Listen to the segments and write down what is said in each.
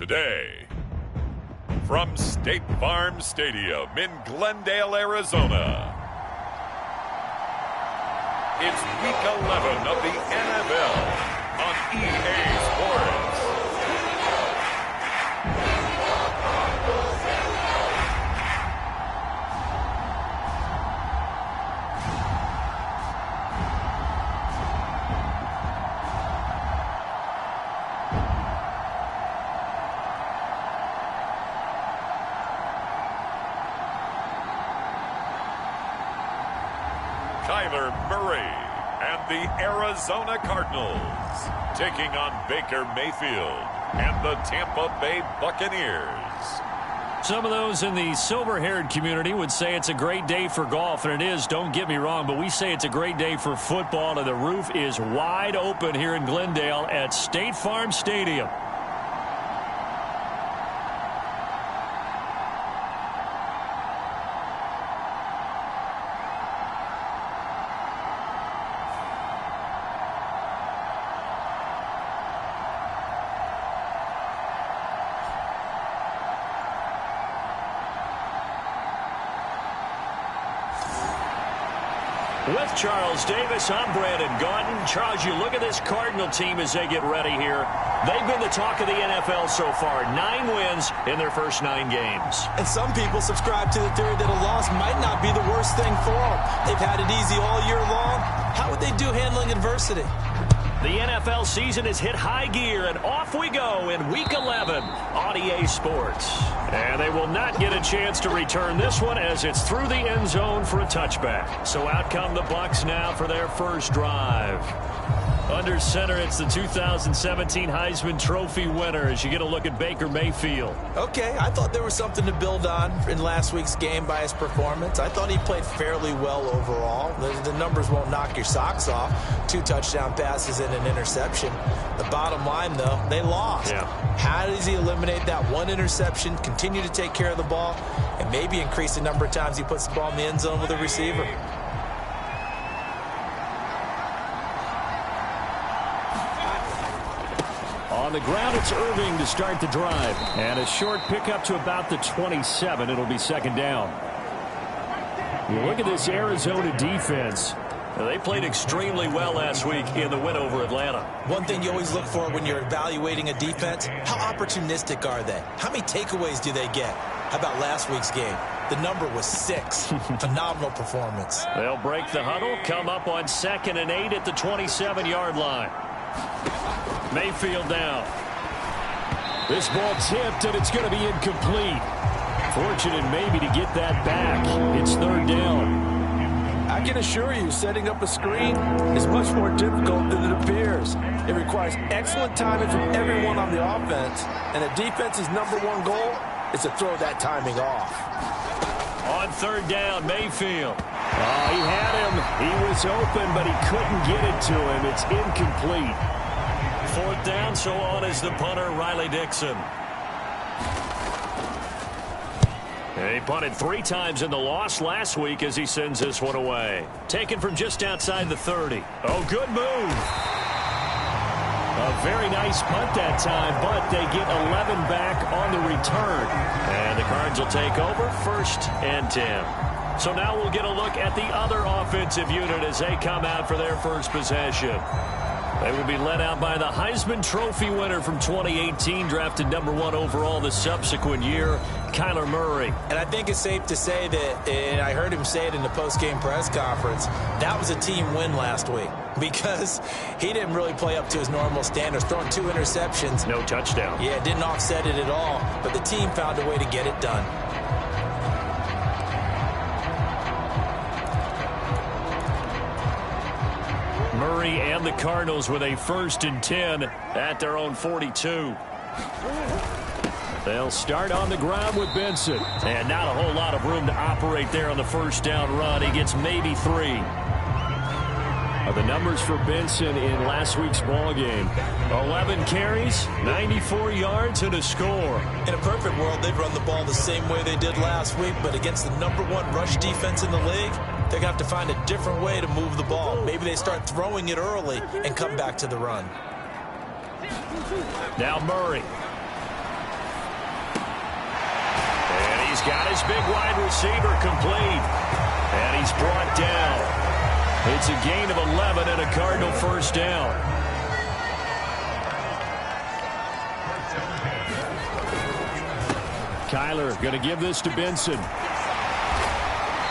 today. From State Farm Stadium in Glendale, Arizona, it's Week 11 of the NFL on EA Sports. Murray and the Arizona Cardinals taking on Baker Mayfield and the Tampa Bay Buccaneers. Some of those in the silver-haired community would say it's a great day for golf, and it is, don't get me wrong, but we say it's a great day for football, and the roof is wide open here in Glendale at State Farm Stadium. With Charles Davis, I'm Brandon Gaudin. Charles, you look at this Cardinal team as they get ready here. They've been the talk of the NFL so far. 9 wins in their first 9 games. And some people subscribe to the theory that a loss might not be the worst thing for them. They've had it easy all year long. How would they do handling adversity? The NFL season has hit high gear, and off we go in Week 11 on EA Sports. And they will not get a chance to return this one as it's through the end zone for a touchback. So out come the Bucs now for their first drive. Under center, it's the 2017 Heisman Trophy winner as you get a look at Baker Mayfield. Okay, I thought there was something to build on in last week's game by his performance. I thought he played fairly well overall. The numbers won't knock your socks off. 2 touchdown passes and an interception. The bottom line, though, they lost. Yeah. How does he eliminate that 1 interception, continue to take care of the ball, and maybe increase the number of times he puts the ball in the end zone with a receiver? On the ground, it's Irving to start the drive. And a short pickup to about the 27. It'll be second down. You look at this Arizona defense. They played extremely well last week in the win over Atlanta. One thing you always look for when you're evaluating a defense, how opportunistic are they? How many takeaways do they get? How about last week's game? The number was 6. Phenomenal performance. They'll break the huddle, come up on 2nd and 8 at the 27-yard line. Mayfield down. This ball tipped, and it's going to be incomplete. Fortunate maybe to get that back. It's 3rd down. I can assure you, setting up a screen is much more difficult than it appears. It requires excellent timing from everyone on the offense, and the defense's #1 goal is to throw that timing off. On 3rd down, Mayfield. Oh, he had him. He was open, but he couldn't get it to him. It's incomplete. 4th down, so on is the punter, Riley Dixon. He punted 3 times in the loss last week as he sends this one away. Taken from just outside the 30. Oh, good move. A very nice punt that time, but they get 11 back on the return. And the Cards will take over 1st and 10. So now we'll get a look at the other offensive unit as they come out for their first possession. They will be led out by the Heisman Trophy winner from 2018, drafted #1 overall the subsequent year, Kyler Murray. And I think it's safe to say that, and I heard him say it in the post-game press conference, that was a team win last week because he didn't really play up to his normal standards, throwing 2 interceptions. No touchdown. Yeah, didn't offset it at all, but the team found a way to get it done. Murray and the Cardinals with a 1st and 10 at their own 42. They'll start on the ground with Benson. And not a whole lot of room to operate there on the 1st down run. He gets maybe 3. The numbers for Benson in last week's ball game: 11 carries, 94 yards, and a score. In a perfect world, they'd run the ball the same way they did last week, but against the #1 rush defense in the league, they're going to have to find a different way to move the ball. Maybe they start throwing it early and come back to the run. Now Murray. He's got his big wide receiver complete. And he's brought down. It's a gain of 11 and a Cardinal first down. Kyler going to give this to Benson.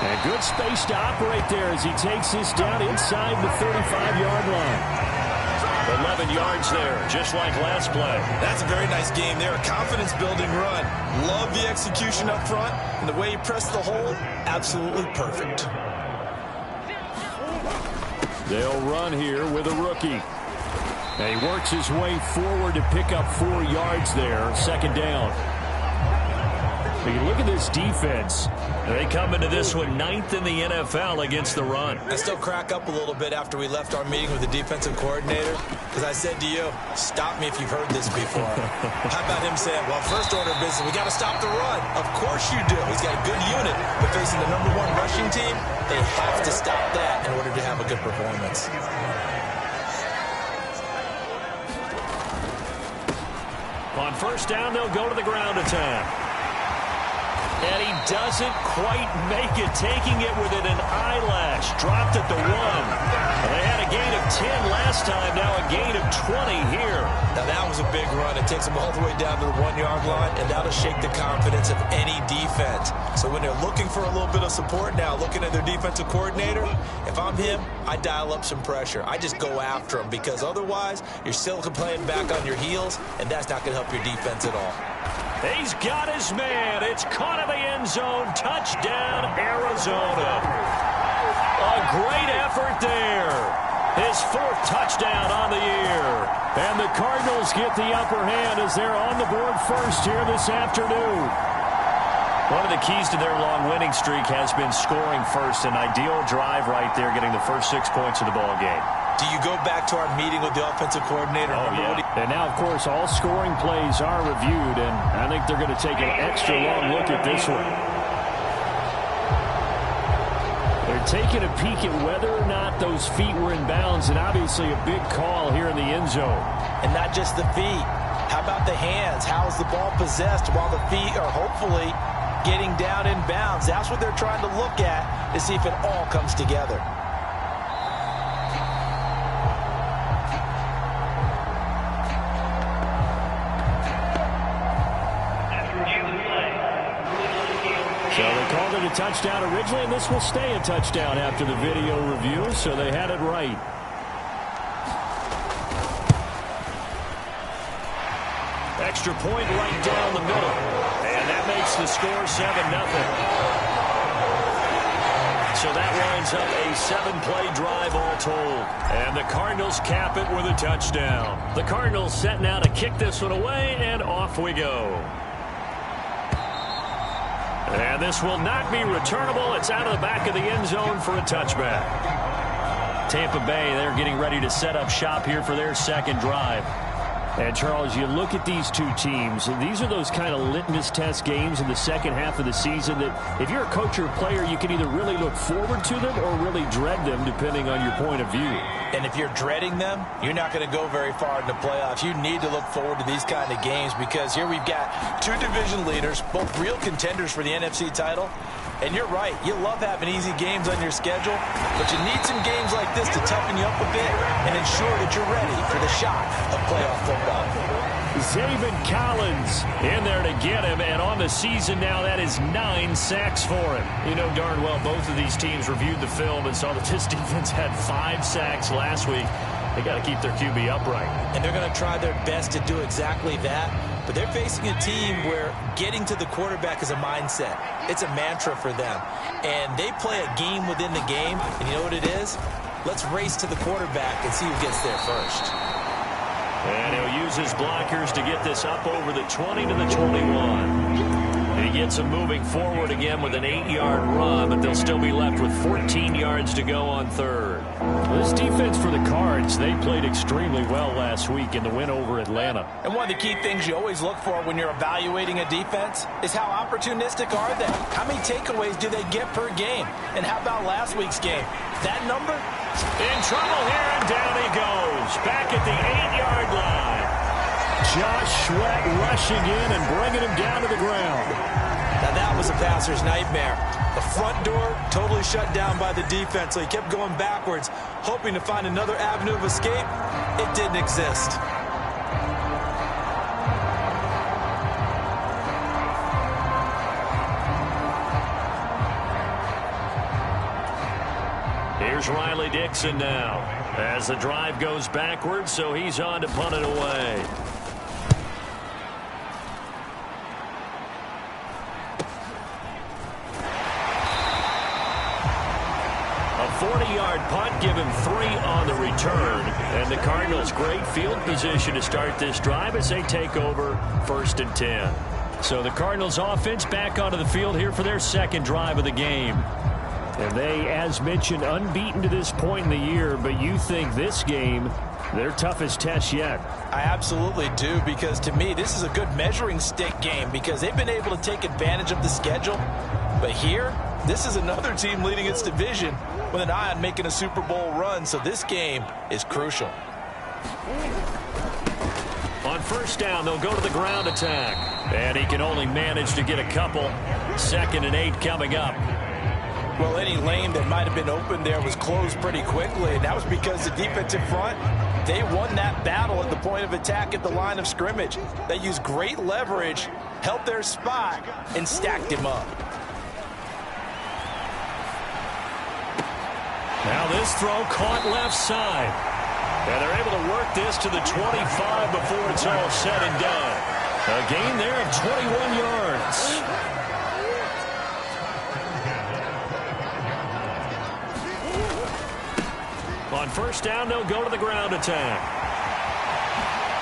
And good space to operate there as he takes this down inside the 35-yard line. 11 yards there, just like last play. That's a very nice game there. A confidence-building run. Love the execution up front. And the way he pressed the hole, absolutely perfect. They'll run here with a rookie. And he works his way forward to pick up 4 yards there. Second down. But you look at this defense. They come into this one 9th in the NFL against the run. I still crack up a little bit after we left our meeting with the defensive coordinator because I said to you, stop me if you've heard this before. How about him saying, well, first order of business, we got to stop the run. Of course you do. He's got a good unit, but facing the #1 rushing team, they have to stop that in order to have a good performance. On first down, they'll go to the ground attack. And he doesn't quite make it, taking it within an eyelash. Dropped at the 1. They had a gain of 10 last time, now a gain of 20 here. Now that was a big run. It takes them all the way down to the 1-yard line, and that'll shake the confidence of any defense. So when they're looking for a little bit of support now, looking at their defensive coordinator, if I'm him, I dial up some pressure. I just go after him because otherwise you're still playing back on your heels, and that's not going to help your defense at all. He's got his man. It's caught in the end zone. Touchdown, Arizona. A great effort there. His 4th touchdown on the year. And the Cardinals get the upper hand as they're on the board first here this afternoon. One of the keys to their long winning streak has been scoring first. An ideal drive right there, getting the first 6 points of the ball game. Do you go back to our meeting with the offensive coordinator? Oh, yeah. And now, of course, all scoring plays are reviewed, and I think they're going to take an extra long look at this one. They're taking a peek at whether or not those feet were in bounds, and obviously a big call here in the end zone. And not just the feet. How about the hands? How is the ball possessed while the feet are hopefully getting down in bounds? That's what they're trying to look at to see if it all comes together. So they called it a touchdown originally, and this will stay a touchdown after the video review, so they had it right. Extra point right down the middle, and that makes the score 7-0. So that winds up a 7-play drive all told, and the Cardinals cap it with a touchdown. The Cardinals set now to kick this one away, and off we go. And this will not be returnable. It's out of the back of the end zone for a touchback. Tampa Bay, they're getting ready to set up shop here for their second drive. And, Charles, you look at these two teams, and these are those kind of litmus test games in the second half of the season that if you're a coach or a player, you can either really look forward to them or really dread them, depending on your point of view. And if you're dreading them, you're not going to go very far in the playoffs. You need to look forward to these kind of games because here we've got 2 division leaders, both real contenders for the NFC title. And you're right, you love having easy games on your schedule, but you need some games like this to toughen you up a bit and ensure that you're ready for the shock of playoff football. Zaven Collins in there to get him, and on the season now, that is 9 sacks for him. You know darn well both of these teams reviewed the film and saw that this defense had 5 sacks last week. They got to keep their QB upright. And they're going to try their best to do exactly that. But they're facing a team where getting to the quarterback is a mindset. It's a mantra for them. And they play a game within the game. And you know what it is? Let's race to the quarterback and see who gets there first. And he'll use his blockers to get this up over the 20 to the 21. And he gets him moving forward again with an 8-yard run, but they'll still be left with 14 yards to go on third. Well, this defense for the Cards, they played extremely well last week in the win over Atlanta. And one of the key things you always look for when you're evaluating a defense is how opportunistic are they? How many takeaways do they get per game? And how about last week's game? That number? In trouble here, and down he goes. Back at the 8-yard line. Josh Sweat rushing in and bringing him down to the ground. Now that was a passer's nightmare. The front door totally shut down by the defense, so he kept going backwards, hoping to find another avenue of escape. It didn't exist. Here's Riley Dixon now as the drive goes backwards, so he's on to punt it away. A 40-yard punt, give him 3 on the return. And the Cardinals, great field position to start this drive as they take over 1st and 10. So the Cardinals offense back onto the field here for their second drive of the game. And they, as mentioned, unbeaten to this point in the year, but you think this game, their toughest test yet? I absolutely do, because to me, this is a good measuring stick game because they've been able to take advantage of the schedule. But here, this is another team leading its division with an eye on making a Super Bowl run, so this game is crucial. On 1st down, they'll go to the ground attack. And he can only manage to get a couple. 2nd and 8 coming up. Well, any lane that might have been open there was closed pretty quickly, and that was because the defensive front, they won that battle at the point of attack at the line of scrimmage. They used great leverage, held their spot, and stacked him up. Now this throw caught left side. And they're able to work this to the 25 before it's all said and done. A gain there of 21 yards. On 1st down, they'll go to the ground attack.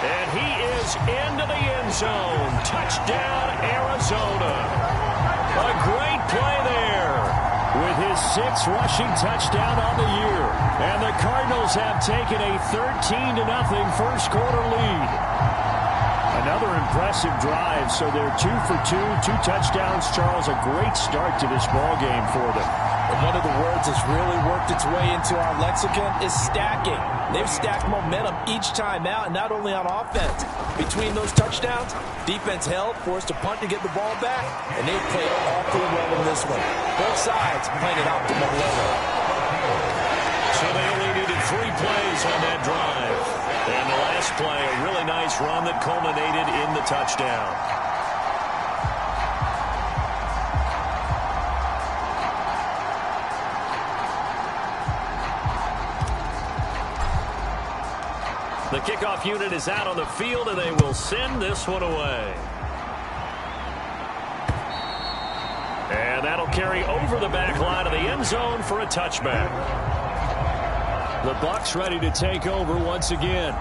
And he is into the end zone. Touchdown, Arizona. A great play there with his 6th rushing touchdown on the year. And the Cardinals have taken a 13-0 first quarter lead. Another impressive drive, so they're 2 for 2, 2 touchdowns. Charles, a great start to this ball game for them. And one of the words that's really worked its way into our lexicon is stacking. They've stacked momentum each time out, and not only on offense. Between those touchdowns, defense held, forced a punt to get the ball back, and they've played awfully well in this one. Both sides playing at optimal level. So they only needed 3 plays on that drive. And the last play, a really nice run that culminated in the touchdown. The kickoff unit is out on the field, and they will send this one away. And that'll carry over the back line of the end zone for a touchback. The Bucs ready to take over once again.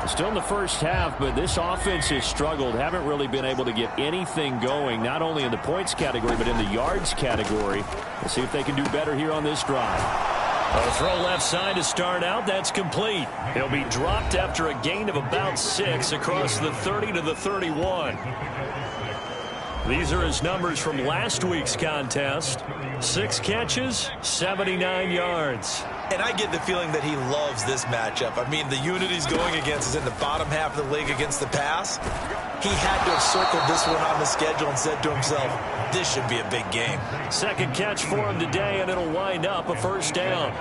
Still in the first half, but this offense has struggled. Haven't really been able to get anything going, not only in the points category, but in the yards category. We'll see if they can do better here on this drive. A throw left side to start out. That's complete. He'll be dropped after a gain of about 6 across the 30 to the 31. These are his numbers from last week's contest. 6 catches, 79 yards. And I get the feeling that he loves this matchup. I mean, the unit he's going against is in the bottom half of the league against the pass. He had to have circled this one on the schedule and said to himself, this should be a big game. 2nd catch for him today, and it'll wind up a 1st down.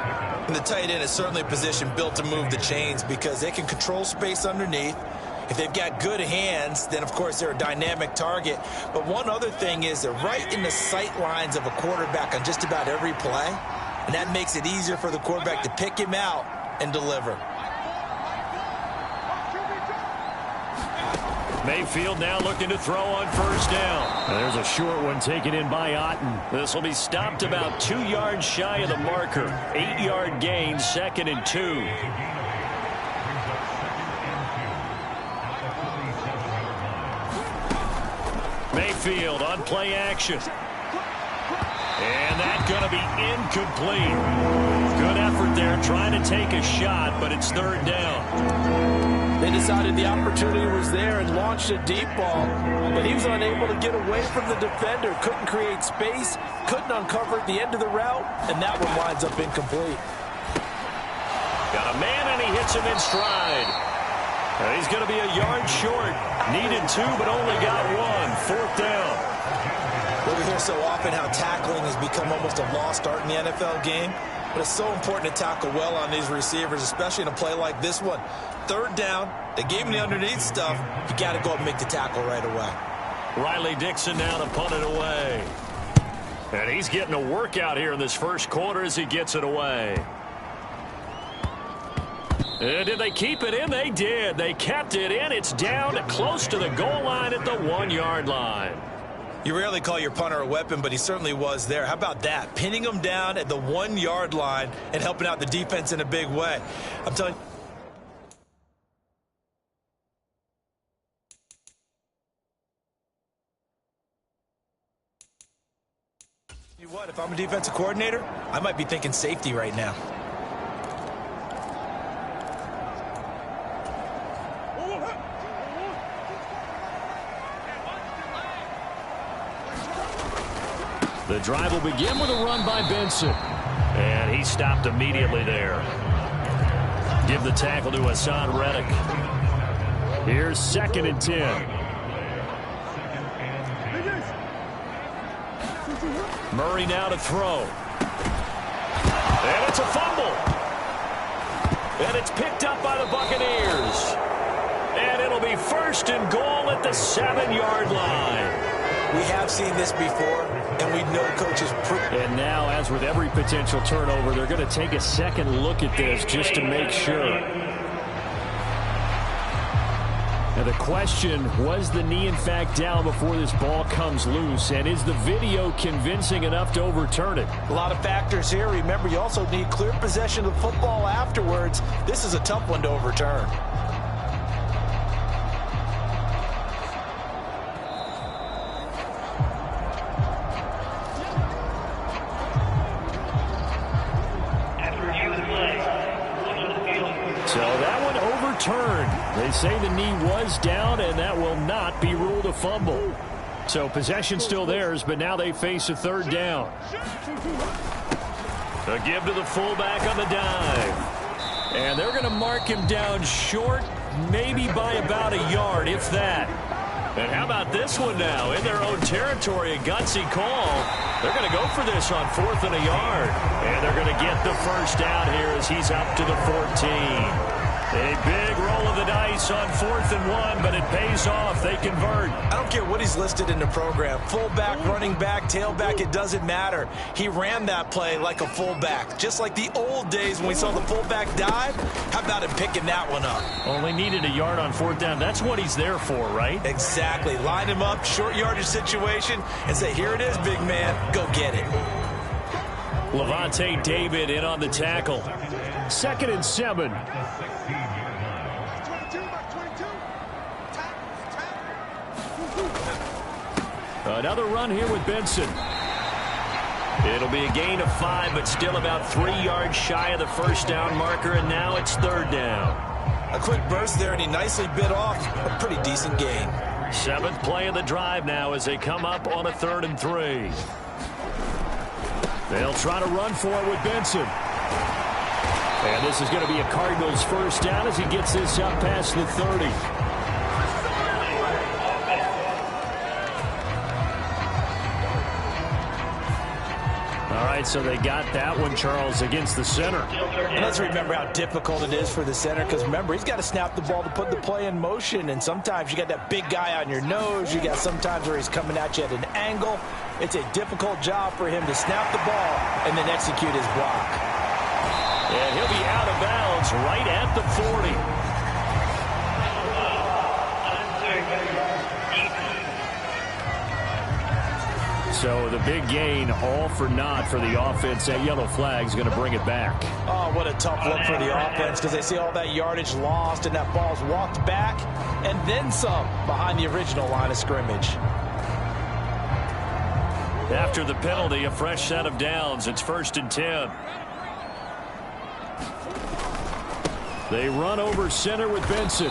And the tight end is certainly a position built to move the chains because they can control space underneath. If they've got good hands, then, of course, they're a dynamic target. But one other thing is they're right in the sight lines of a quarterback on just about every play. And that makes it easier for the quarterback to pick him out and deliver. Mayfield now looking to throw on 1st down. And there's a short one taken in by Otten. This will be stopped about 2 yards shy of the marker. 8-yard gain, 2nd and 2. Mayfield on play action. And that's going to be incomplete. Good effort there trying to take a shot, but it's 3rd down. They decided the opportunity was there and launched a deep ball, but he was unable to get away from the defender, couldn't create space, couldn't uncover the end of the route, and that one winds up incomplete. Got a man, and he hits him in stride. He's going to be a yard short. Needed 2, but only got 1. 4th down. Well, the hear so often how tackling has become almost a lost art in the NFL game. But it's so important to tackle well on these receivers, especially in a play like this one. Third down, they gave him the underneath stuff. You got to go up and make the tackle right away. Riley Dixon now to punt it away. And he's getting a workout here in this first quarter as he gets it away. And did they keep it in? They did. They kept it in. It's down close to the goal line at the 1-yard line. You rarely call your punter a weapon, but he certainly was there. How about that? Pinning him down at the 1-yard line and helping out the defense in a big way. I'm telling you what, if I'm a defensive coordinator, I might be thinking safety right now. The drive will begin with a run by Benson. And he stopped immediately there. Give the tackle to Hassan Reddick. Here's 2nd and 10. Murray now to throw. And it's a fumble. And it's picked up by the Buccaneers. And it'll be 1st and goal at the 7-yard line. We have seen this before, and we know coaches. And now, as with every potential turnover, they're going to take a second look at this just to make sure. Now the question, was the knee in fact down before this ball comes loose? And is the video convincing enough to overturn it? A lot of factors here. Remember, you also need clear possession of the football afterwards. This is a tough one to overturn. They say the knee was down, and that will not be ruled a fumble. So possession still theirs, but now they face a 3rd down. A give to the fullback on the dive. And they're going to mark him down short, maybe by about a yard, if that. And how about this one now? In their own territory, a gutsy call. They're going to go for this on 4th and a yard. And they're going to get the first down here as he's up to the 14. A big roll of the dice on 4th and 1, but it pays off. They convert. I don't care what he's listed in the program. Fullback, running back, tailback, it doesn't matter. He ran that play like a fullback, just like the old days when we saw the fullback dive. How about him picking that one up? Only needed a yard on 4th down. That's what he's there for, right? Exactly. Line him up, short yardage situation, and say, here it is, big man. Go get it. Levante David in on the tackle. 2nd and 7. Another run here with Benson. It'll be a gain of 5, but still about 3 yards shy of the first down marker, and now it's 3rd down. A quick burst there, and he nicely bit off a pretty decent gain. 7th play of the drive now as they come up on a 3rd and 3. They'll try to run for it with Benson. And this is going to be a Cardinals first down as he gets this up past the 30. All right, so they got that one, Charles, against the center. And let's remember how difficult it is for the center, because remember, he's got to snap the ball to put the play in motion, and sometimes you got that big guy on your nose. You got sometimes where he's coming at you at an angle. It's a difficult job for him to snap the ball and then execute his block. And he'll be out of bounds right at the 40. So the big gain, all for naught for the offense. That yellow flag is going to bring it back. Oh, what a tough look for the offense, because they see all that yardage lost and that ball's walked back and then some behind the original line of scrimmage. After the penalty, a fresh set of downs. It's 1st and 10. They run over center with Benson.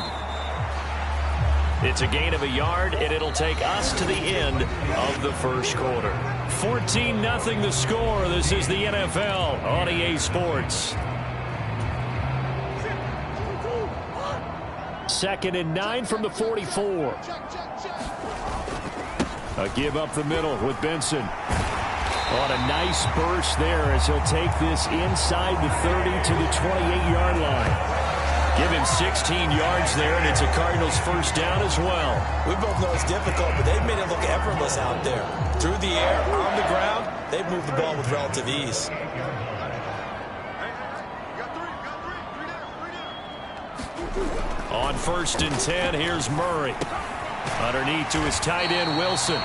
It's a gain of a yard, and it'll take us to the end of the first quarter. 14-0 the score. This is the NFL on EA Sports. 2nd and 9 from the 44. A give up the middle with Benson. On a nice burst there as he'll take this inside the 30 to the 28-yard line. Give him 16 yards there, and it's a Cardinals first down as well. We both know it's difficult, but they've made it look effortless out there. Through the air, on the ground, they've moved the ball with relative ease. On 1st and 10, here's Murray. Underneath to his tight end, Wilson.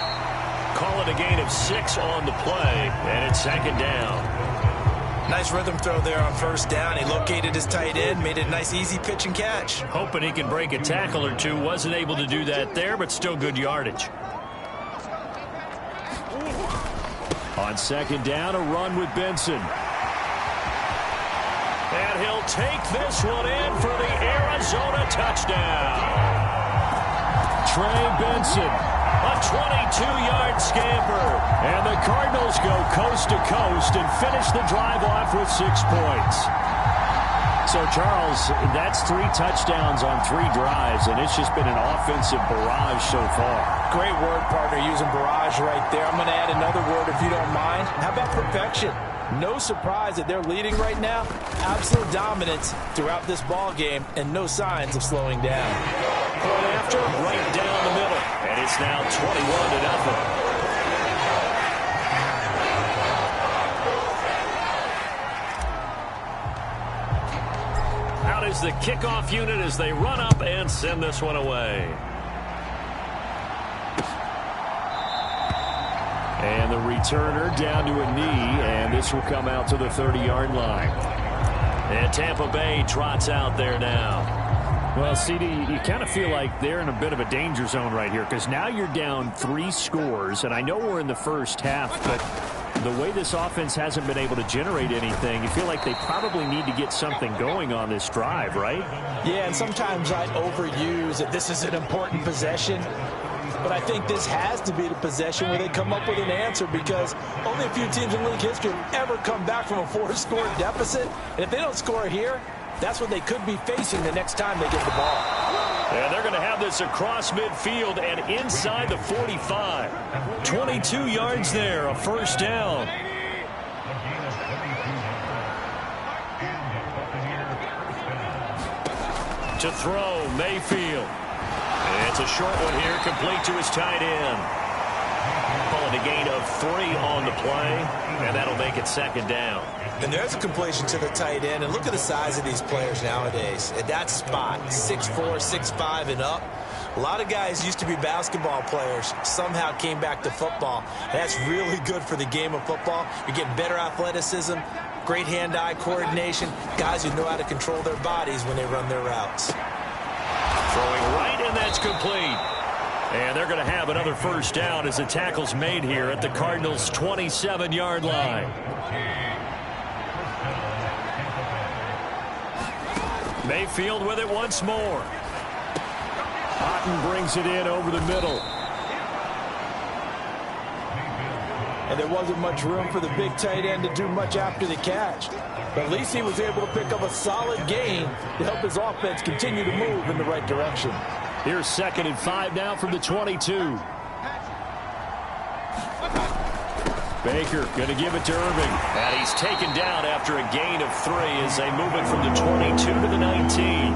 Call it a gain of 6 on the play, and it's 2nd down. Nice rhythm throw there on 1st down. He located his tight end, made it a nice easy pitch and catch. Hoping he can break a tackle or two. Wasn't able to do that there, but still good yardage. On 2nd down, a run with Benson. And he'll take this one in for the Arizona touchdown. Trey Benson, a 22-yard scamper. And the Cardinals go coast to coast and finish the drive off with 6 points. So, Charles, that's 3 touchdowns on 3 drives, and it's just been an offensive barrage so far. Great word, partner, using barrage right there. I'm going to add another word if you don't mind. How about perfection? No surprise that they're leading right now. Absolute dominance throughout this ball game and no signs of slowing down. Point after, right down the middle. And it's now 21-0. Out is the kickoff unit as they run up and send this one away. And the returner down to a knee, and this will come out to the 30-yard line. And Tampa Bay trots out there now. Well, CD, you kind of feel like they're in a bit of a danger zone right here because now you're down 3 scores, and I know we're in the first half, but the way this offense hasn't been able to generate anything, you feel like they probably need to get something going on this drive, right? Yeah, and sometimes I overuse that this is an important possession. But I think this has to be the possession where they come up with an answer because only a few teams in league history have ever come back from a 4-score deficit. And if they don't score here, that's what they could be facing the next time they get the ball. And they're going to have this across midfield and inside the 45. 22 yards there, a first down. To throw, Mayfield. It's a short one here, complete to his tight end. Call it a gain of 3 on the play, and that'll make it 2nd down. And there's a completion to the tight end, and look at the size of these players nowadays. At that spot, 6'4", 6'5", and up. A lot of guys used to be basketball players, somehow came back to football. And that's really good for the game of football. You're getting better athleticism, great hand-eye coordination, guys who know how to control their bodies when they run their routes. Throwing right, and that's complete. And they're going to have another first down as the tackle's made here at the Cardinals' 27-yard line. Mayfield with it once more. Otten brings it in over the middle. And there wasn't much room for the big tight end to do much after the catch. But at least he was able to pick up a solid gain to help his offense continue to move in the right direction. Here's 2nd and 5 now from the 22. Baker going to give it to Irving. And he's taken down after a gain of 3 as they move it from the 22 to the 19.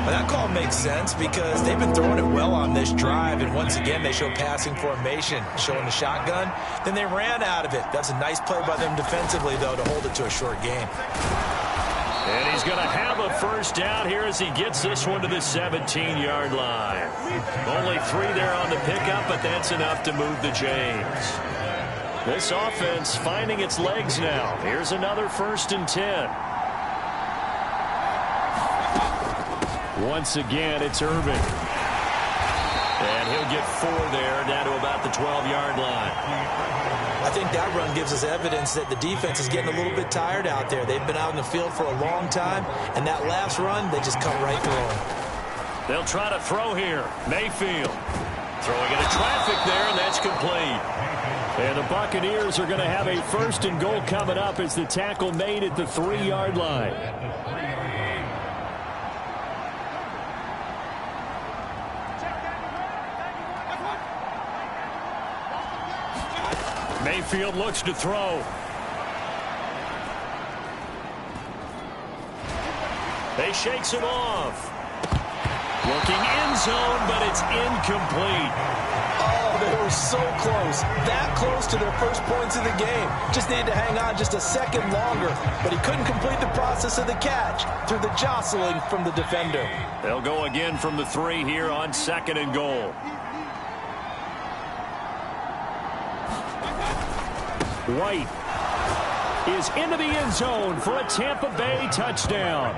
Well, that call makes sense because they've been throwing it well on this drive, and once again they show passing formation, showing the shotgun. Then they ran out of it. That's a nice play by them defensively, though, to hold it to a short game. And he's going to have a first down here as he gets this one to the 17-yard line. Only 3 there on the pickup, but that's enough to move the chains. This offense finding its legs now. Here's another 1st and 10. Once again, it's Irving. And he'll get 4 there, down to about the 12-yard line. I think that run gives us evidence that the defense is getting a little bit tired out there. They've been out in the field for a long time, and that last run, they just cut right through them. They'll try to throw here. Mayfield throwing into traffic there, and that's complete. And the Buccaneers are going to have a 1st and goal coming up as the tackle made at the 3-yard line. Mayfield looks to throw. He shakes him off. Looking end zone, but it's incomplete. Oh, they were so close. That close to their first points of the game. Just needed to hang on just a second longer. But he couldn't complete the process of the catch through the jostling from the defender. They'll go again from the 3 here on 2nd and goal. White is into the end zone for a Tampa Bay touchdown.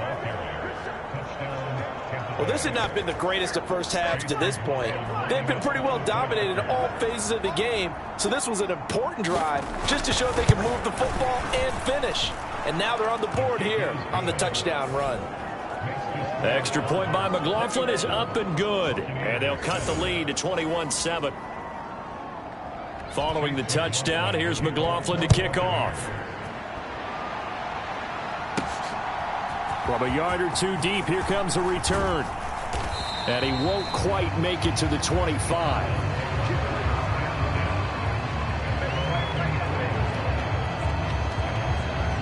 Well, this had not been the greatest of first halves to this point. They've been pretty well dominated in all phases of the game, so this was an important drive just to show they can move the football and finish. And now they're on the board here on the touchdown run. The extra point by McLaughlin is up and good, and they'll cut the lead to 21-7. Following the touchdown, here's McLaughlin to kick off. From a yard or 2 deep, here comes a return. And he won't quite make it to the 25.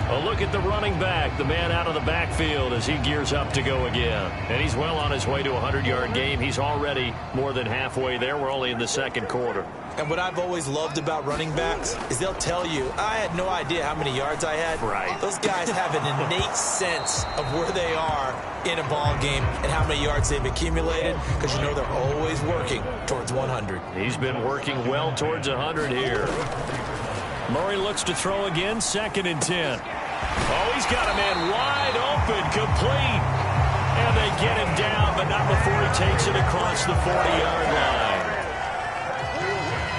A look at the running back, the man out of the backfield as he gears up to go again. And he's well on his way to a 100-yard game. He's already more than halfway there. We're only in the 2nd quarter. And what I've always loved about running backs is they'll tell you, I had no idea how many yards I had. Right. Those guys have an innate sense of where they are in a ball game and how many yards they've accumulated, because you know they're always working towards 100. He's been working well towards 100 here. Murray looks to throw again, 2nd and 10. Oh, he's got a man wide open, complete. And they get him down, but not before he takes it across the 40-yard line.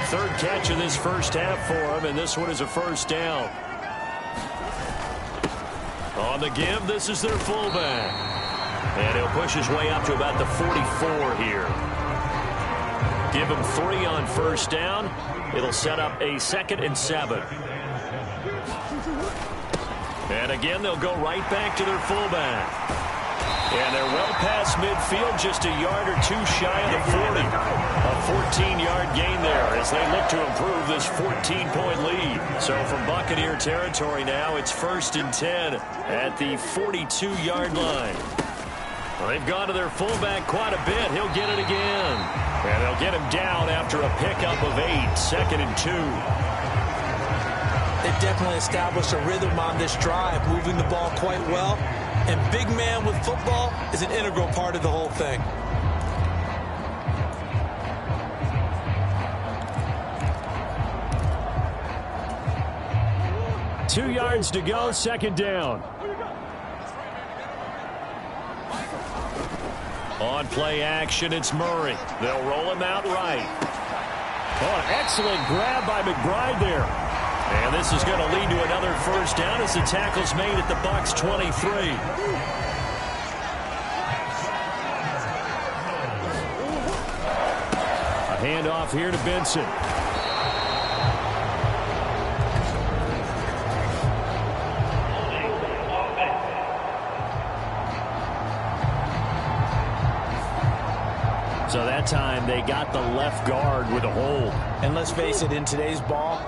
3rd catch of this first half for him, and this one is a first down. On the give, this is their fullback. And he'll push his way up to about the 44 here. Give him 3 on first down. It'll set up a 2nd and 7. And again, they'll go right back to their fullback. And they're well past midfield, just a yard or 2 shy of the 40. A 14-yard gain there as they look to improve this 14-point lead. So from Buccaneer territory now, it's 1st and 10 at the 42-yard line. Well, they've gone to their fullback quite a bit. He'll get it again. And they'll get him down after a pickup of 8, 2nd and 2. They've definitely established a rhythm on this drive, moving the ball quite well. And big man with football is an integral part of the whole thing. Two yards to go, 2nd down. On play action, it's Murray. They'll roll him out right. Oh, an excellent grab by McBride there. And this is going to lead to another first down as the tackle's made at the Bucs 23. A handoff here to Benson. So that time they got the left guard with a hold. And let's face it, in today's ball,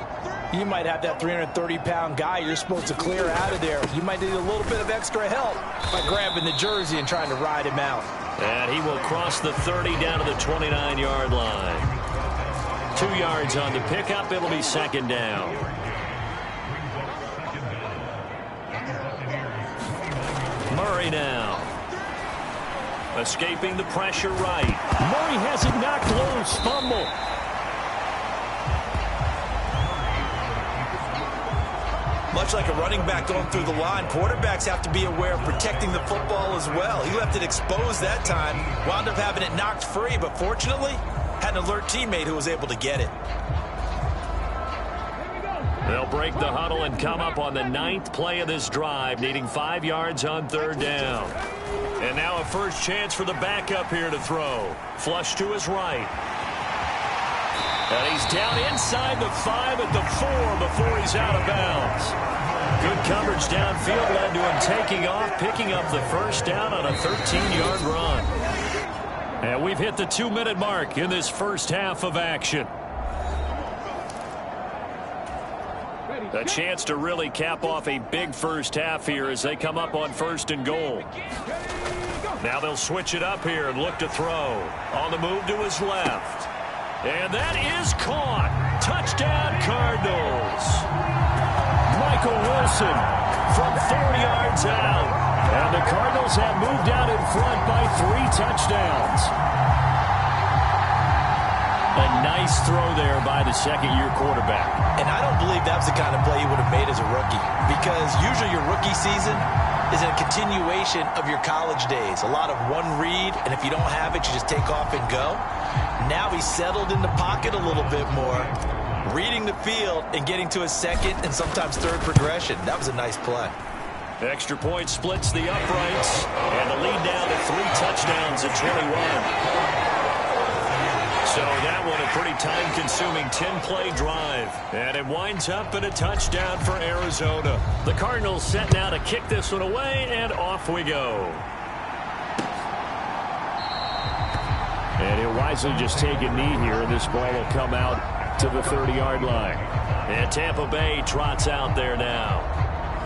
you might have that 330-pound guy you're supposed to clear out of there. You might need a little bit of extra help by grabbing the jersey and trying to ride him out. And he will cross the 30 down to the 29-yard line. 2 yards on the pickup. It'll be 2nd down. Murray now. Escaping the pressure right. Murray has it knocked loose. Fumble. Much like a running back going through the line, quarterbacks have to be aware of protecting the football as well. He left it exposed that time, wound up having it knocked free, but fortunately, had an alert teammate who was able to get it. They'll break the huddle and come up on the 9th play of this drive, needing 5 yards on 3rd down. And now a first chance for the backup here to throw. Flush to his right. And he's down inside the 5 at the 4 before he's out of bounds. Good coverage downfield led to him taking off, picking up the first down on a 13-yard run. And we've hit the 2-minute mark in this first half of action. A chance to really cap off a big first half here as they come up on 1st and goal. Now they'll switch it up here and look to throw. On the move to his left. And that is caught. Touchdown, Cardinals. Michael Wilson from 4 yards out. And the Cardinals have moved out in front by 3 touchdowns. A nice throw there by the second-year quarterback. And I don't believe that was the kind of play he would have made as a rookie, because usually your rookie season is a continuation of your college days. A lot of one read, and if you don't have it, you just take off and go. Now he's settled in the pocket a little bit more, reading the field and getting to his second and sometimes third progression. That was a nice play. Extra point splits the uprights, and the lead down to 3 touchdowns at 21. So that one a pretty time-consuming 10-play drive. And it winds up in a touchdown for Arizona. The Cardinals set now to kick this one away, and off we go. And he'll wisely just take a knee here. This ball will come out to the 30-yard line. And Tampa Bay trots out there now.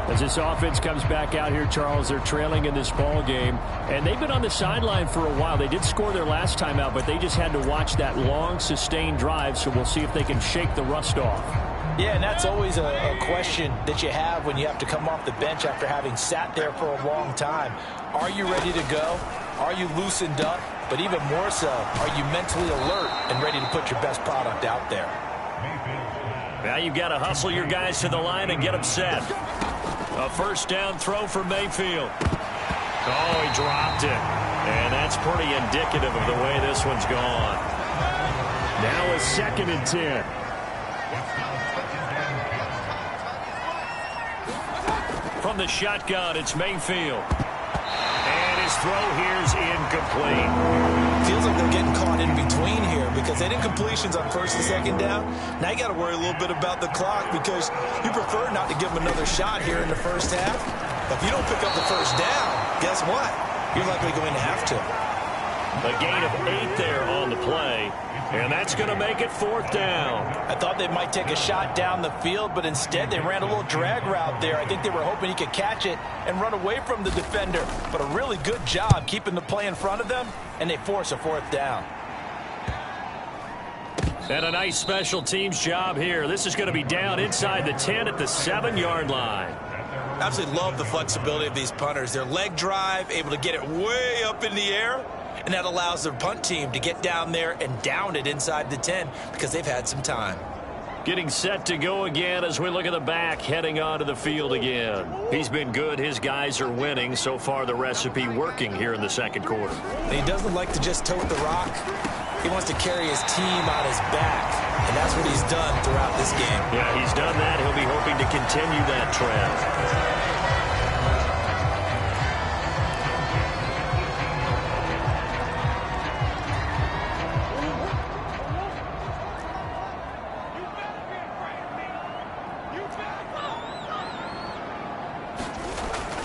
As this offense comes back out here, Charles, they're trailing in this ball game, and they've been on the sideline for a while. They did score their last time out, but they just had to watch that long, sustained drive, so we'll see if they can shake the rust off. Yeah, and that's always a question that you have when you have to come off the bench after having sat there for a long time. Are you ready to go? Are you loosened up? But even more so, are you mentally alert and ready to put your best product out there? Now you've got to hustle your guys to the line and get them set. A first down throw for Mayfield. Oh, he dropped it. And that's pretty indicative of the way this one's gone. Now a 2nd and 10. From the shotgun, it's Mayfield. And his throw here's incomplete. Feels like they're getting caught in between here because they did completions on 1st and 2nd down. Now you got to worry a little bit about the clock because you prefer not to give them another shot here in the first half. But if you don't pick up the first down, guess what? You're likely going to have to. A gain of 8 there on the play, and that's going to make it 4th down. I thought they might take a shot down the field, but instead they ran a little drag route there. I think they were hoping he could catch it and run away from the defender. But a really good job keeping the play in front of them, and they force a 4th down. And a nice special teams job here. This is going to be down inside the 10 at the 7-yard line. Absolutely love the flexibility of these punters. Their leg drive, able to get it way up in the air, and that allows their punt team to get down there and down it inside the 10 because they've had some time. Getting set to go again as we look at the back, heading onto the field again. He's been good. His guys are winning. So far, the recipe working here in the 2nd quarter. He doesn't like to just tote the rock. He wants to carry his team on his back, and that's what he's done throughout this game. Yeah, he's done that. He'll be hoping to continue that trend.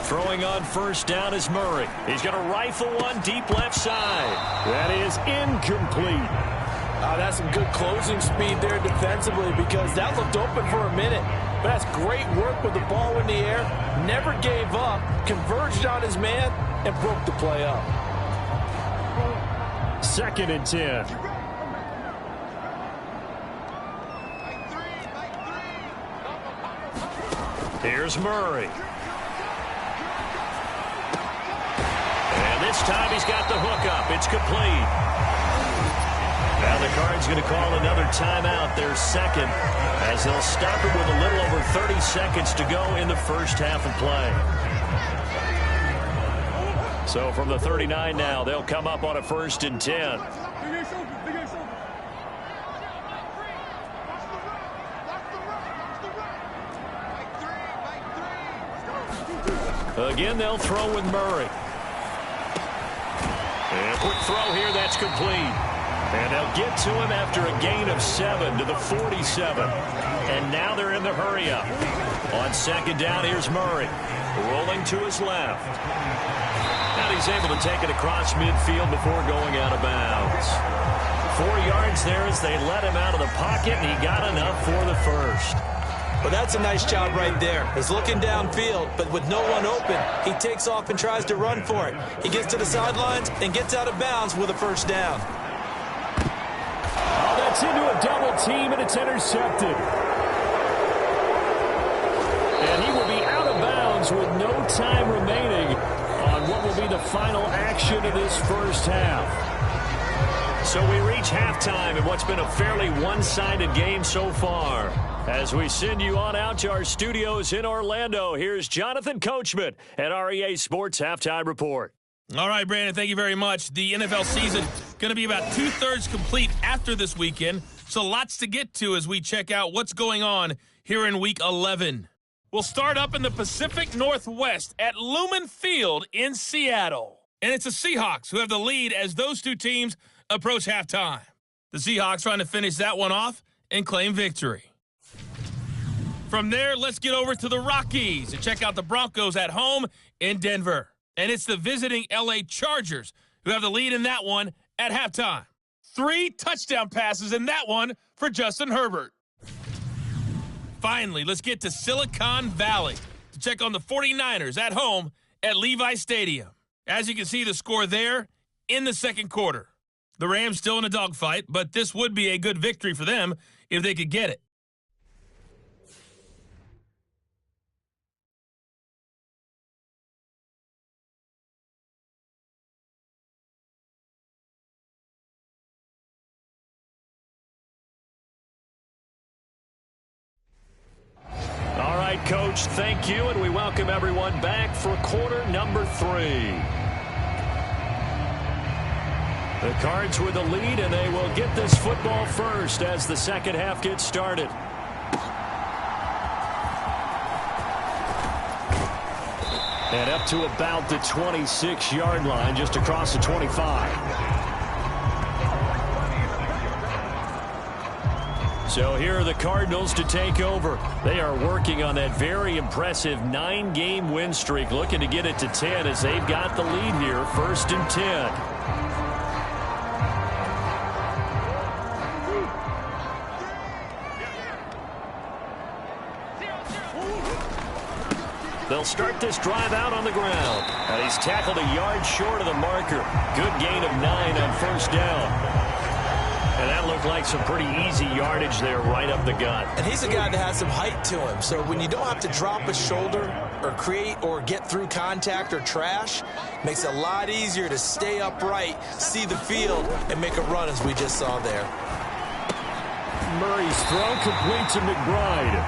Throwing on 1st down is Murray. He's going to rifle one deep left side. That is incomplete. That's some good closing speed there defensively because that looked open for a minute. But that's great work with the ball in the air. Never gave up, converged on his man, and broke the play up. 2nd and 10. Here's Murray. This time he's got the hook up. It's complete. Now the Cards going to call another timeout, their 2nd, as they'll stop it with a little over 30 seconds to go in the first half of play. So from the 39 now, they'll come up on a 1st and 10. Again, they'll throw with Murray. And a quick throw here, that's complete. And they'll get to him after a gain of 7 to the 47. And now they're in the hurry-up. On 2nd down, here's Murray. Rolling to his left. And he's able to take it across midfield before going out of bounds. 4 yards there as they let him out of the pocket, and he got enough for the 1st. Well, that's a nice job right there. He's looking downfield, but with no one open, he takes off and tries to run for it. He gets to the sidelines and gets out of bounds with a first down. Oh, that's into a double team, and it's intercepted. And he will be out of bounds with no time remaining on what will be the final action of this first half. So we reach halftime in what's been a fairly one-sided game so far. As we send you on out to our studios in Orlando, here's Jonathan Coachman at REA Sports Halftime Report. All right, Brandon, thank you very much. The NFL season going to be about two-thirds complete after this weekend, so lots to get to as we check out what's going on here in Week 11. We'll start up in the Pacific Northwest at Lumen Field in Seattle. And it's the Seahawks who have the lead as those two teams approach halftime. The Seahawks trying to finish that one off and claim victory. From there, let's get over to the Rockies and check out the Broncos at home in Denver. And it's the visiting LA Chargers who have the lead in that one at halftime. 3 touchdown passes in that one for Justin Herbert. Finally, let's get to Silicon Valley to check on the 49ers at home at Levi Stadium. As you can see, the score there in the second quarter. The Rams still in a dogfight, but this would be a good victory for them if they could get it. All right, Coach, thank you, and we welcome everyone back for quarter number 3. The Cards with the lead, and they will get this football first as the second half gets started. And up to about the 26-yard line, just across the 25. So here are the Cardinals to take over. They are working on that very impressive 9-game win streak, looking to get it to 10 as they've got the lead here, 1st and 10. They'll start this drive out on the ground. And he's tackled a yard short of the marker. Good gain of 9 on first down. And that looked like some pretty easy yardage there right up the gut. And he's a guy that has some height to him. So when you don't have to drop a shoulder or create or get through contact or trash, makes it a lot easier to stay upright, see the field, and make a run as we just saw there. Murray's throw complete to McBride.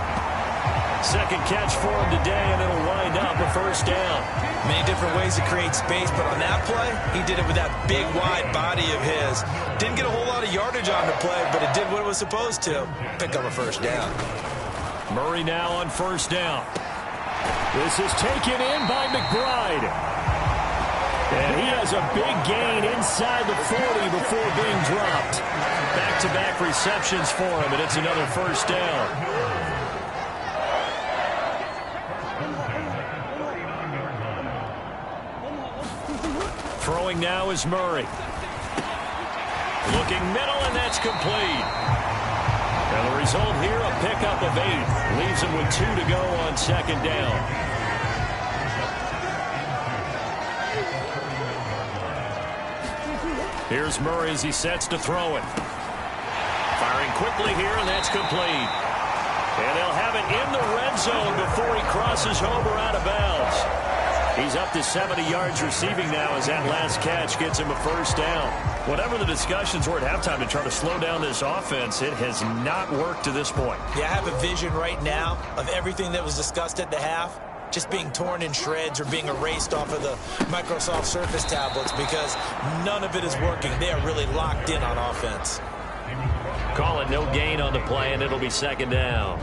Second catch for him today, and it'll wind up a first down. Many different ways to create space, but on that play, he did it with that big, wide body of his. Didn't get a whole lot of yardage on the play, but it did what it was supposed to. Pick up a first down. Murray now on first down. This is taken in by McBride. And he has a big gain inside the 40 before being dropped. Back-to-back receptions for him, and it's another first down. Throwing now is Murray. Looking middle, and that's complete. And the result here, a pickup of 8. Leaves him with 2 to go on second down. Here's Murray as he sets to throw it. Firing quickly here, and that's complete. And they'll have it in the red zone before he crosses over out of bounds. He's up to 70 yards receiving now as that last catch gets him a first down. Whatever the discussions were at halftime to try to slow down this offense, it has not worked to this point. Yeah, I have a vision right now of everything that was discussed at the half just being torn in shreds or being erased off of the Microsoft Surface tablets because none of it is working. They are really locked in on offense. Call it no gain on the play, and it'll be second down.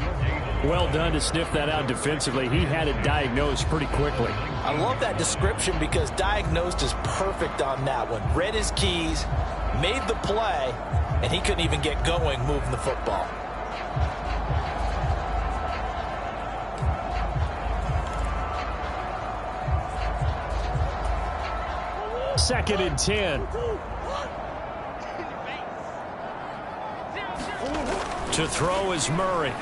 Well done to sniff that out defensively. He had it diagnosed pretty quickly. I love that description because diagnosed is perfect on that one. Read his keys, made the play, and he couldn't even get going moving the football. Second and 10. To throw is Murray.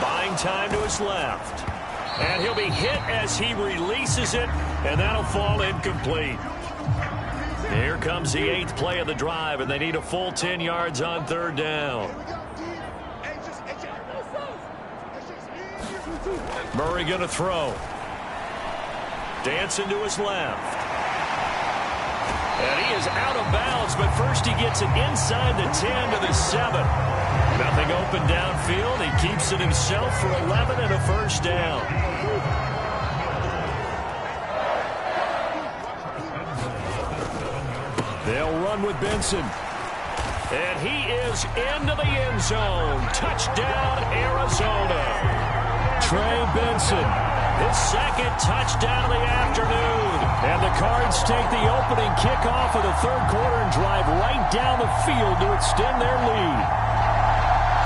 Buying time to his left. And he'll be hit as he releases it, and that'll fall incomplete. Here comes the 8th play of the drive, and they need a full 10 yards on 3rd down. Murray going to throw. Dancing to his left. And he is out of bounds, but first he gets it inside the 10 to the 7. Nothing open downfield. He keeps it himself for 11 and a first down. They'll run with Benson. And he is into the end zone. Touchdown, Arizona. Trey Benson, his 2nd touchdown of the afternoon. And the Cards take the opening kickoff of the 3rd quarter and drive right down the field to extend their lead.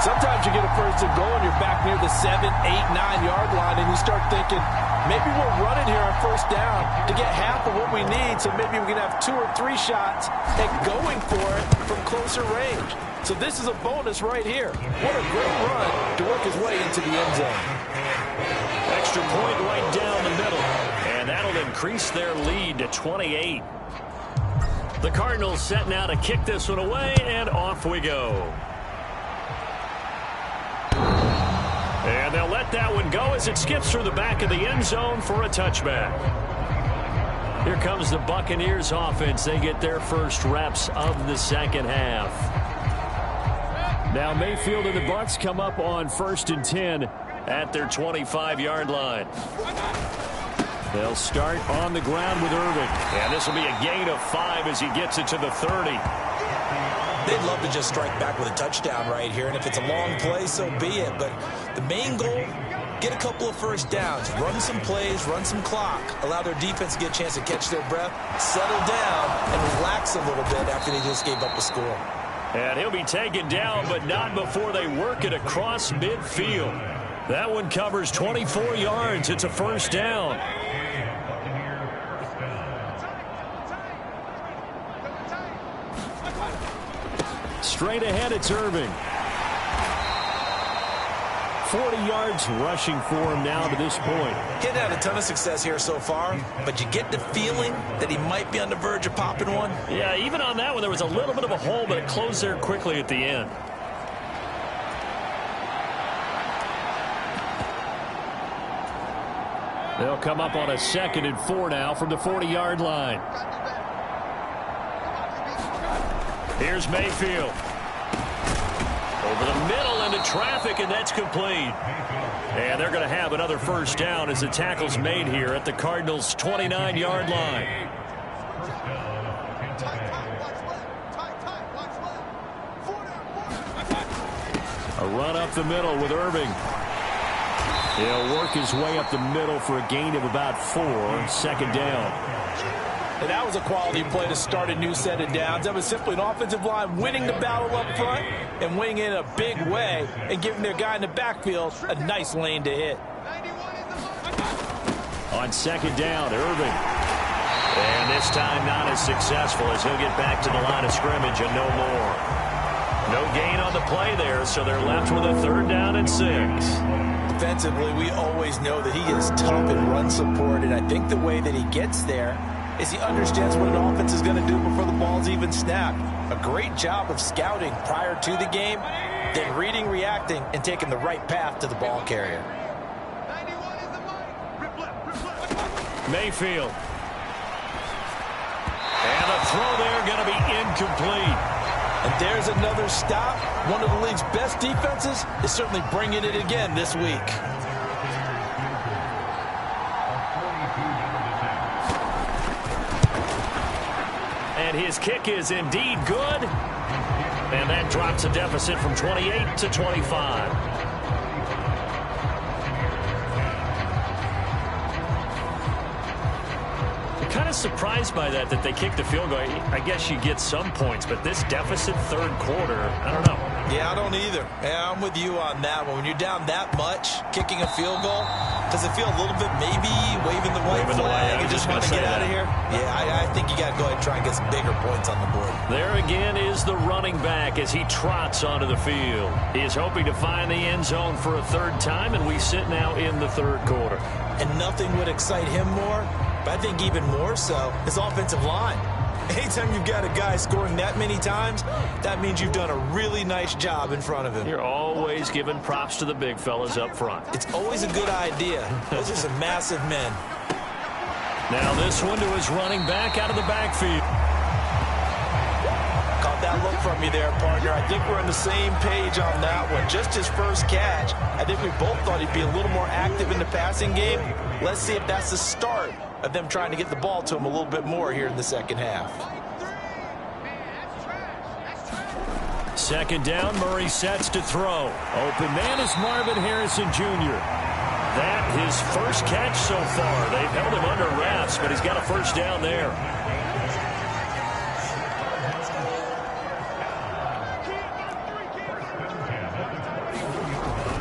Sometimes you get a first and goal and you're back near the 7, 8, 9-yard line, and you start thinking, maybe we're running here on first down to get half of what we need, so maybe we can have 2 or 3 shots at going for it from closer range. So this is a bonus right here. What a great run to work his way into the end zone. Extra point right down the middle, and that'll increase their lead to 28. The Cardinals set now to kick this one away, and off we go. And they'll let that one go as it skips through the back of the end zone for a touchback. Here comes the Buccaneers offense. They get their first reps of the 2nd half. Now Mayfield and the Bucs come up on 1st and 10 at their 25-yard line. They'll start on the ground with Irving. And this will be a gain of 5 as he gets it to the 30. They'd love to just strike back with a touchdown right here, and if it's a long play, so be it. But the main goal, get a couple of first downs, run some plays, run some clock, allow their defense to get a chance to catch their breath, settle down, and relax a little bit after they just gave up a score. And he'll be taken down, but not before they work it across midfield. That one covers 24 yards. It's a first down. Straight ahead, it's Irving. 40 yards rushing for him now to this point. He hadn't had a ton of success here so far, but you get the feeling that he might be on the verge of popping one. Yeah, even on that one, there was a little bit of a hole, but it closed there quickly at the end. They'll come up on a 2nd and 4 now from the 40-yard line. Here's Mayfield. Over the middle into traffic, and that's complete. And they're going to have another first down as the tackle's made here at the Cardinals' 29-yard line. A run up the middle with Irving. He'll work his way up the middle for a gain of about 4. 2nd down. And that was a quality play to start a new set of downs. That was simply an offensive line winning the battle up front and winning in a big way and giving their guy in the backfield a nice lane to hit. On 2nd down, Irving. And this time not as successful as he'll get back to the line of scrimmage and no more. No gain on the play there, so they're left with a 3rd down and 6. Defensively, we always know that he is tough and run support, and I think the way that he gets there is he understands what an offense is going to do before the ball's even snapped. A great job of scouting prior to the game, then reading, reacting, and taking the right path to the ball carrier. Mayfield. And the throw there going to be incomplete. And there's another stop. One of the league's best defenses is certainly bringing it again this week. And his kick is indeed good. And that drops a deficit from 28 to 25. Kind of surprised by that they kicked the field goal. I guess you get some points, but this deficit 3rd quarter, I don't know. Yeah, I don't either. Yeah, I'm with you on that one. When you're down that much, kicking a field goal, does it feel a little bit maybe waving the white flag? you just want to get out of here? Yeah, I think you got to go ahead and try and get some bigger points on the board. There again is the running back as he trots onto the field. He is hoping to find the end zone for a third time, and we sit now in the third quarter. And nothing would excite him more, but I think even more so, his offensive line. Anytime you've got a guy scoring that many times, that means you've done a really nice job in front of him. You're always giving props to the big fellas up front. It's always a good idea. Those are some massive men. Now this one to his running back out of the backfield. Caught that look from you there, partner. I think we're on the same page on that one. Just his first catch. I think we both thought he'd be a little more active in the passing game. Let's see if that's the start of them trying to get the ball to him a little bit more here in the second half. Second down, Murray sets to throw. Open man is Marvin Harrison Jr. That his first catch so far. They've held him under wraps, but he's got a first down there.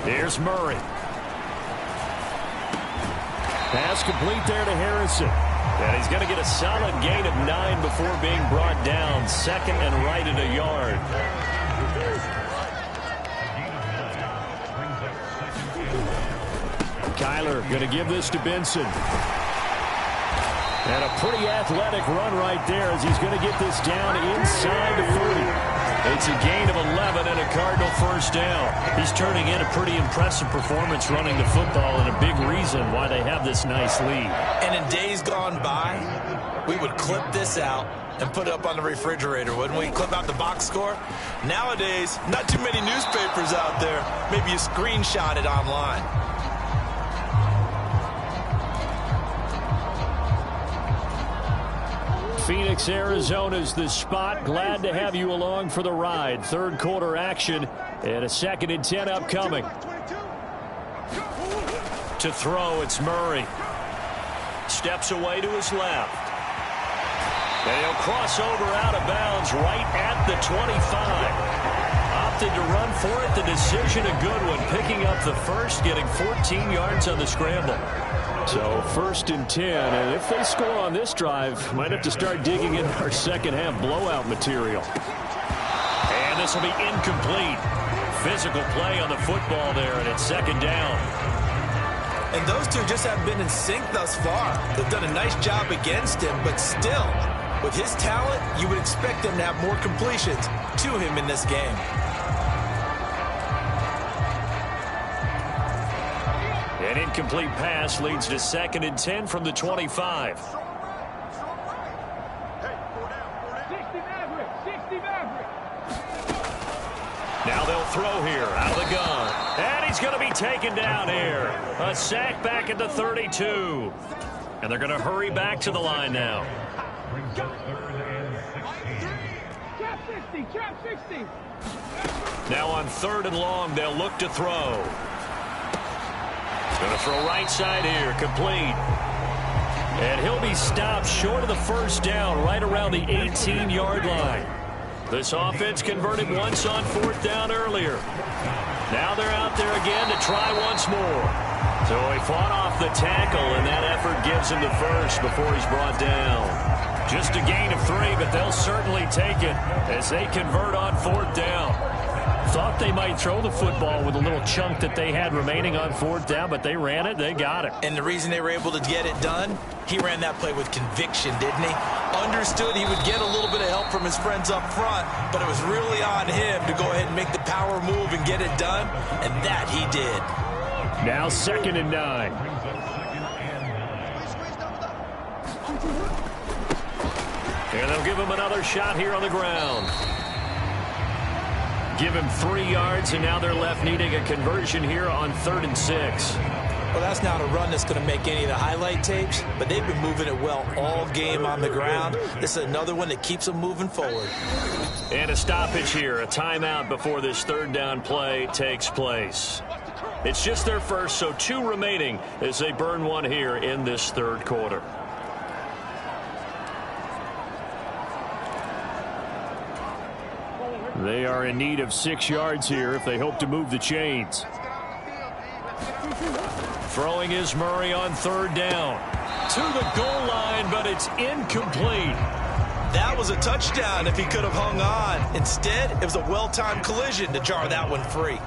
Here's Murray. Pass complete there to Harrison. And he's going to get a solid gain of 9 before being brought down. Second and right at a yard. Kyler going to give this to Benson. And a pretty athletic run right there as he's going to get this down inside the 30. It's a gain of 11 and a Cardinal first down. He's turning in a pretty impressive performance running the football and a big reason why they have this nice lead. And in days gone by, we would clip this out and put it up on the refrigerator, wouldn't we? Clip out the box score. Nowadays, not too many newspapers out there. Maybe you screenshot it online. Phoenix, Arizona's the spot. Glad to have you along for the ride. Third quarter action and a 2nd and 10 upcoming. To throw, it's Murray. Steps away to his left. And he'll cross over out of bounds right at the 25. Opted to run for it. The decision a good one. Picking up the first, getting 14 yards on the scramble. So 1st and 10, and if they score on this drive, might have to start digging in our second half blowout material. And this will be incomplete. Physical play on the football there, and it's 2nd down. And those two just haven't been in sync thus far. They've done a nice job against him, but still, with his talent, you would expect them to have more completions to him in this game. An incomplete pass leads to 2nd and 10 from the 25. Now they'll throw here out of the gun. And he's going to be taken down here. A sack back at the 32. And they're going to hurry back to the line now. Now on 3rd and long, they'll look to throw. Going to throw right side here, complete. And he'll be stopped short of the first down, right around the 18-yard line. This offense converted once on 4th down earlier. Now they're out there again to try once more. So he fought off the tackle, and that effort gives him the first before he's brought down. Just a gain of 3, but they'll certainly take it as they convert on 4th down. Thought they might throw the football with a little chunk that they had remaining on 4th down, but they ran it, they got it. And the reason they were able to get it done, he ran that play with conviction, didn't he? Understood he would get a little bit of help from his friends up front, but it was really on him to go ahead and make the power move and get it done, and that he did. Now 2nd and 9. And they'll give him another shot here on the ground. Give him 3 yards, and now they're left needing a conversion here on 3rd and 6. Well, that's not a run that's going to make any of the highlight tapes, but they've been moving it well all game on the ground. This is another one that keeps them moving forward. And a stoppage here, a timeout before this 3rd down play takes place. It's just their first, so 2 remaining as they burn one here in this 3rd quarter. They are in need of 6 yards here if they hope to move the chains. Throwing is Murray on third down. To the goal line, but it's incomplete. That was a touchdown if he could have hung on. Instead, it was a well-timed collision to jar that one free.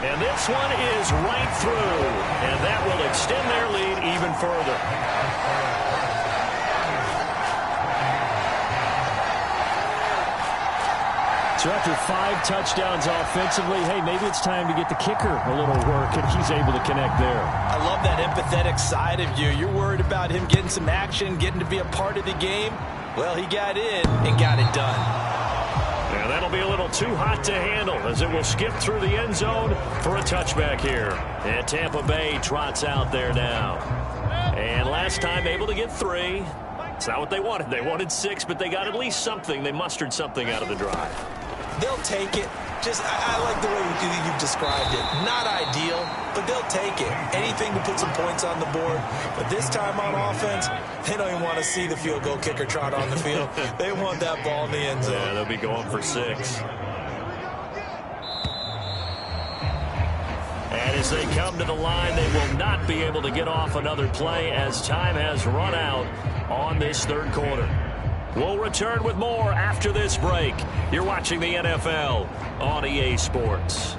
And this one is right through. And that will extend their lead even further. So after 5 touchdowns offensively, hey, maybe it's time to get the kicker a little work, and he's able to connect there. I love that empathetic side of you. You're worried about him getting some action, getting to be a part of the game. Well, he got in and got it done. Yeah, that'll be a little too hot to handle as it will skip through the end zone for a touchback here. And Tampa Bay trots out there now. And last time able to get 3. It's not what they wanted. They wanted 6, but they got at least something. They mustered something out of the drive. They'll take it. I like the way you've described it. Not ideal, but they'll take it. Anything to put some points on the board. But this time on offense, they don't even want to see the field goal kicker trot on the field. They want that ball in the end zone. Yeah, they'll be going for 6. And as they come to the line, they will not be able to get off another play as time has run out on this third quarter. We'll return with more after this break. You're watching the NFL on EA Sports.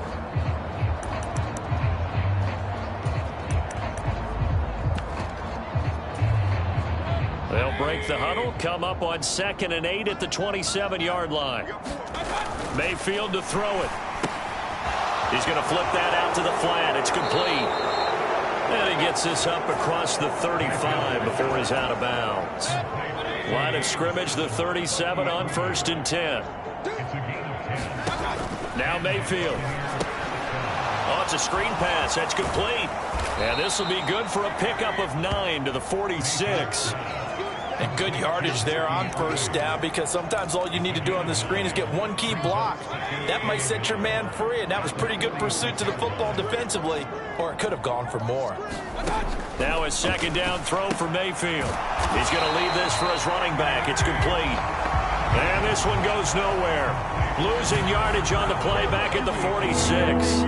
They'll break the huddle, come up on 2nd and 8 at the 27-yard line. Mayfield to throw it. He's going to flip that out to the flat. It's complete. And he gets this up across the 35 before he's out of bounds. Line of scrimmage, the 37 on 1st and 10. Now Mayfield. Oh, it's a screen pass. That's complete. And this will be good for a pickup of 9 to the 46. And good yardage there on 1st down, because sometimes all you need to do on the screen is get one key block. That might set your man free, and that was pretty good pursuit to the football defensively, or it could have gone for more. Now a 2nd down throw for Mayfield. He's going to leave this for his running back. It's complete. And this one goes nowhere. Losing yardage on the play back at the 46.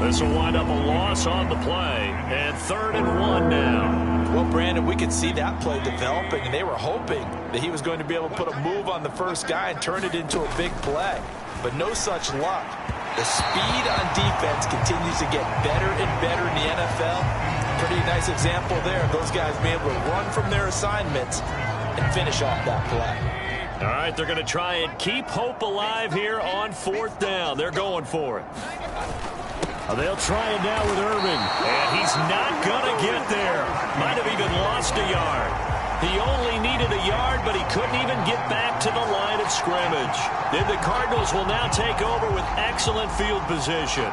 This will wind up a loss on the play. And 3rd and 1 now. Well, Brandon, we could see that play developing, and they were hoping that he was going to be able to put a move on the first guy and turn it into a big play. But no such luck. The speed on defense continues to get better and better in the NFL. Pretty nice example there of those guys being able to run from their assignments and finish off that play. All right, they're going to try and keep hope alive here on 4th down. They're going for it. They'll try it now with Irving. And he's not going to get there. Might have even lost a yard. He only needed a yard, but he couldn't even get back to the line of scrimmage. Then the Cardinals will now take over with excellent field position.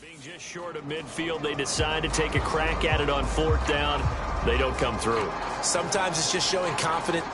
Being just short of midfield, they decide to take a crack at it on 4th down. They don't come through. Sometimes it's just showing confidence.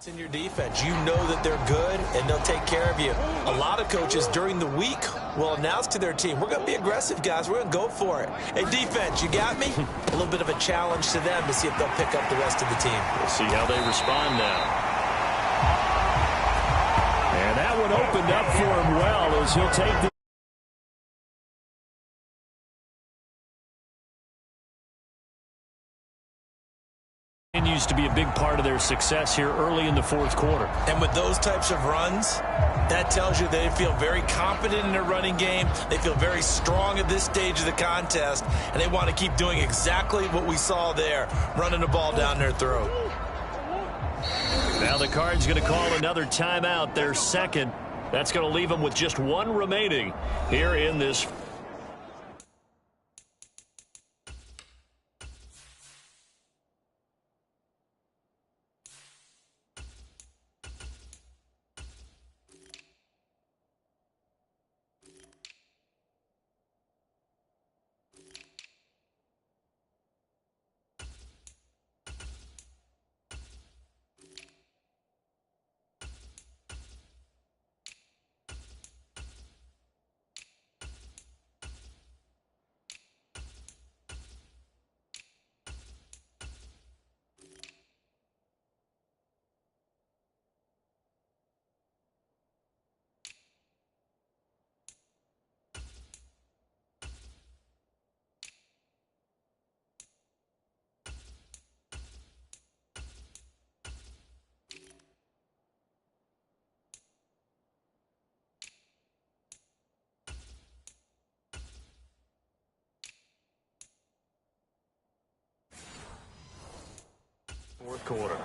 In your defense, you know that they're good and they'll take care of you. A lot of coaches during the week will announce to their team, we're going to be aggressive, guys. We're going to go for it. Hey, defense, you got me? A little bit of a challenge to them to see if they'll pick up the rest of the team. We'll see how they respond now. And that one opened up for him well as he'll take the continues to be a big part of their success here early in the fourth quarter. And with those types of runs, that tells you they feel very confident in their running game. They feel very strong at this stage of the contest, and they want to keep doing exactly what we saw there, running the ball down their throat. Now the Cards going to call another timeout, their second. That's going to leave them with just one remaining here in this fourth quarter.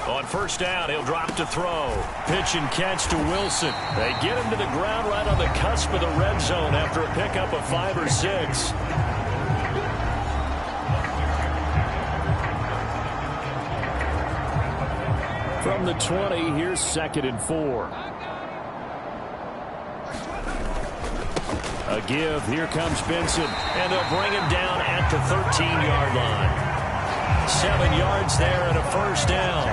On first down, he'll drop to throw. Pitch and catch to Wilson. They get him to the ground right on the cusp of the red zone after a pickup of 5 or 6. From the 20, here's 2nd and 4. A give. Here comes Benson. And they'll bring him down at the 13-yard line. 7 yards there and a first down.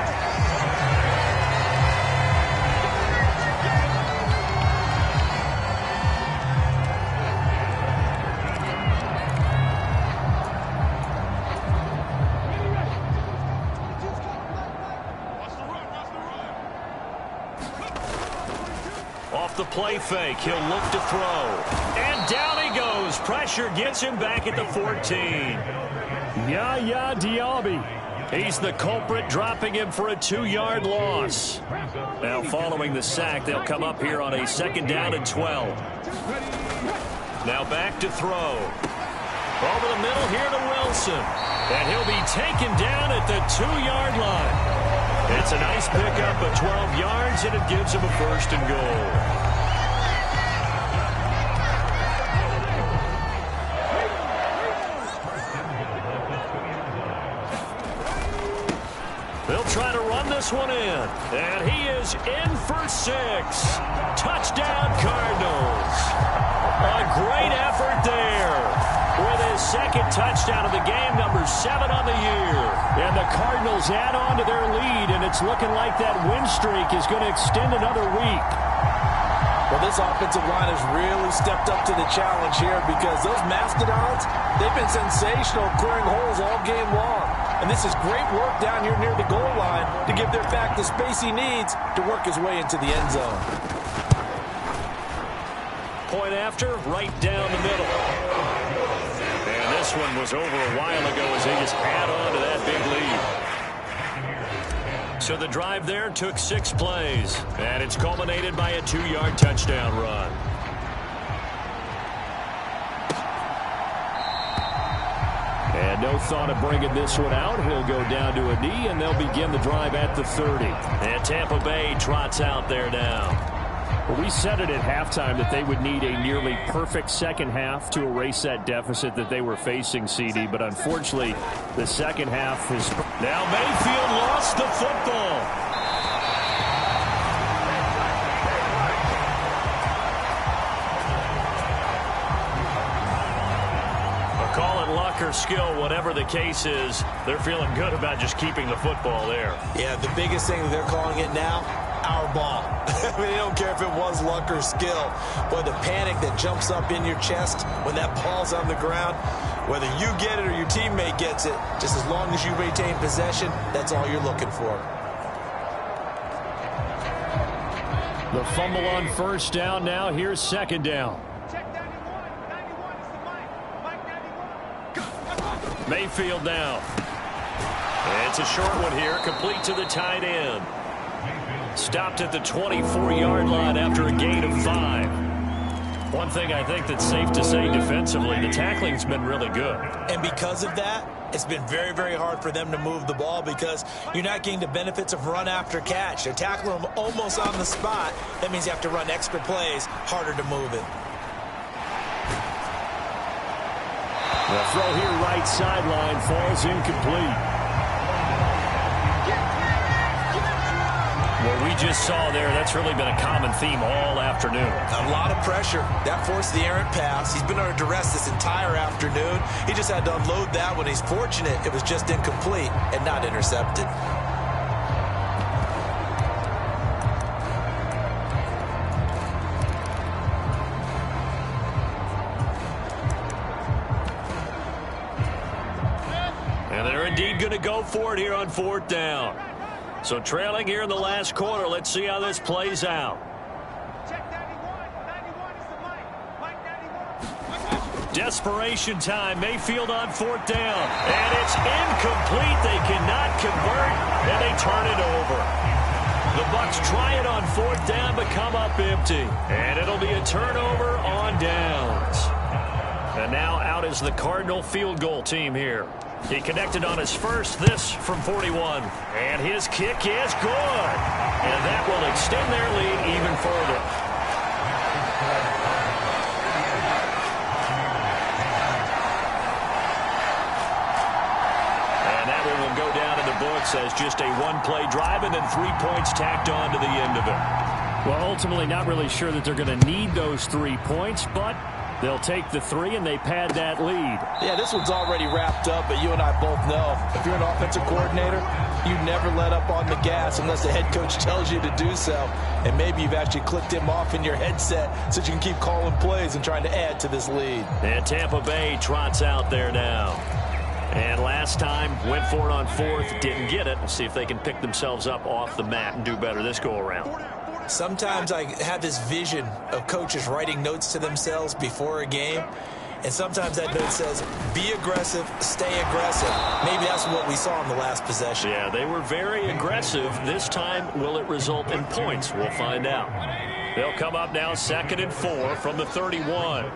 The play fake. He'll look to throw. And down he goes. Pressure gets him back at the 14. Yaya Diaby. He's the culprit, dropping him for a 2-yard loss. Now following the sack, they'll come up here on a 2nd down and 12. Now back to throw. Over the middle here to Wilson. And he'll be taken down at the 2-yard line. It's a nice pickup of 12 yards, and it gives him a 1st and goal. They'll try to run this one in. And he is in for 6. Touchdown, Cardinals. A great effort there. With his 2nd touchdown of the game, number 7 on the year. And the Cardinals add on to their lead, and it's looking like that win streak is going to extend another week. Well, this offensive line has really stepped up to the challenge here because those Mastodons, they've been sensational clearing holes all game long. And this is great work down here near the goal line to give their back the space he needs to work his way into the end zone. Point after, right down the middle. And this one was over a while ago as they just add on to that big lead. So the drive there took 6 plays, and it's culminated by a 2-yard touchdown run. And no thought of bringing this one out. He'll go down to a knee, and they'll begin the drive at the 30. And Tampa Bay trots out there now. Well, we said it at halftime that they would need a nearly perfect second half to erase that deficit that they were facing, CD. But unfortunately, the second half is... Now Mayfield lost the football. Call it luck or skill, whatever the case is, they're feeling good about just keeping the football there. Yeah, the biggest thing they're calling it now, our ball. I mean, they don't care if it was luck or skill. Boy, the panic that jumps up in your chest when that ball's on the ground, whether you get it or your teammate gets it, just as long as you retain possession, that's all you're looking for. The fumble on first down now. Here's second down. Mayfield now. It's a short one here, complete to the tight end. Stopped at the 24-yard line after a gain of 5. One thing I think that's safe to say defensively, the tackling's been really good. And because of that, it's been very, very hard for them to move the ball because you're not getting the benefits of run after catch. They're tackling them almost on the spot. That means you have to run extra plays, harder to move it. The throw here right sideline falls incomplete. What we just saw there, that's really been a common theme all afternoon. A lot of pressure. That forced the errant pass. He's been under duress this entire afternoon. He just had to unload that one. He's fortunate it was just incomplete and not intercepted. Going to go for it here on fourth down. So trailing here in the last quarter. Let's see how this plays out. Desperation time. Mayfield on fourth down. And it's incomplete. They cannot convert, and they turn it over. The Bucs try it on fourth down, but come up empty. And it'll be a turnover on downs. And now out is the Cardinal field goal team here. He connected on his first, this from 41. And his kick is good. And that will extend their lead even further. And that one will go down in the books as just a one-play drive and then 3 points tacked on to the end of it. Well, ultimately not really sure that they're going to need those 3 points, but they'll take the 3 and they pad that lead. Yeah, this one's already wrapped up, but you and I both know if you're an offensive coordinator, you never let up on the gas unless the head coach tells you to do so. And maybe you've actually clicked him off in your headset so you can keep calling plays and trying to add to this lead. And Tampa Bay trots out there now. And last time, went for it on fourth, didn't get it. We'll see if they can pick themselves up off the mat and do better this go-around. Sometimes I have this vision of coaches writing notes to themselves before a game, and sometimes that note says, be aggressive, stay aggressive. Maybe that's what we saw in the last possession. Yeah, they were very aggressive. This time, will it result in points? We'll find out. They'll come up now 2nd and 4 from the 31.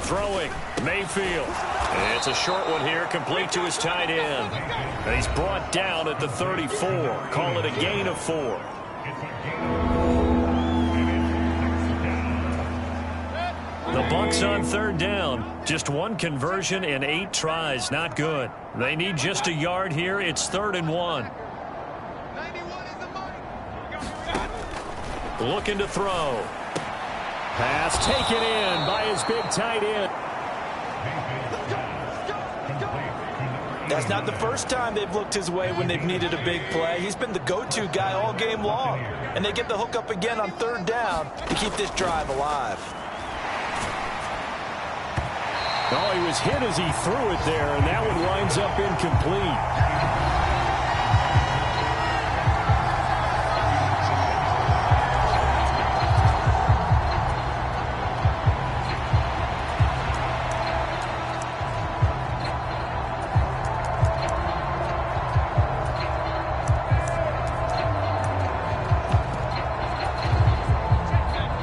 Throwing, Mayfield. It's a short one here, complete to his tight end. And he's brought down at the 34. Call it a gain of 4. The Bucs on third down. Just one conversion and 8 tries. Not good. They need just a yard here. It's 3rd and 1. Looking to throw. Pass taken in by his big tight end. That's not the first time they've looked his way when they've needed a big play. He's been the go-to guy all game long. And they get the hook up again on third down to keep this drive alive. Oh, he was hit as he threw it there, and that one winds up incomplete.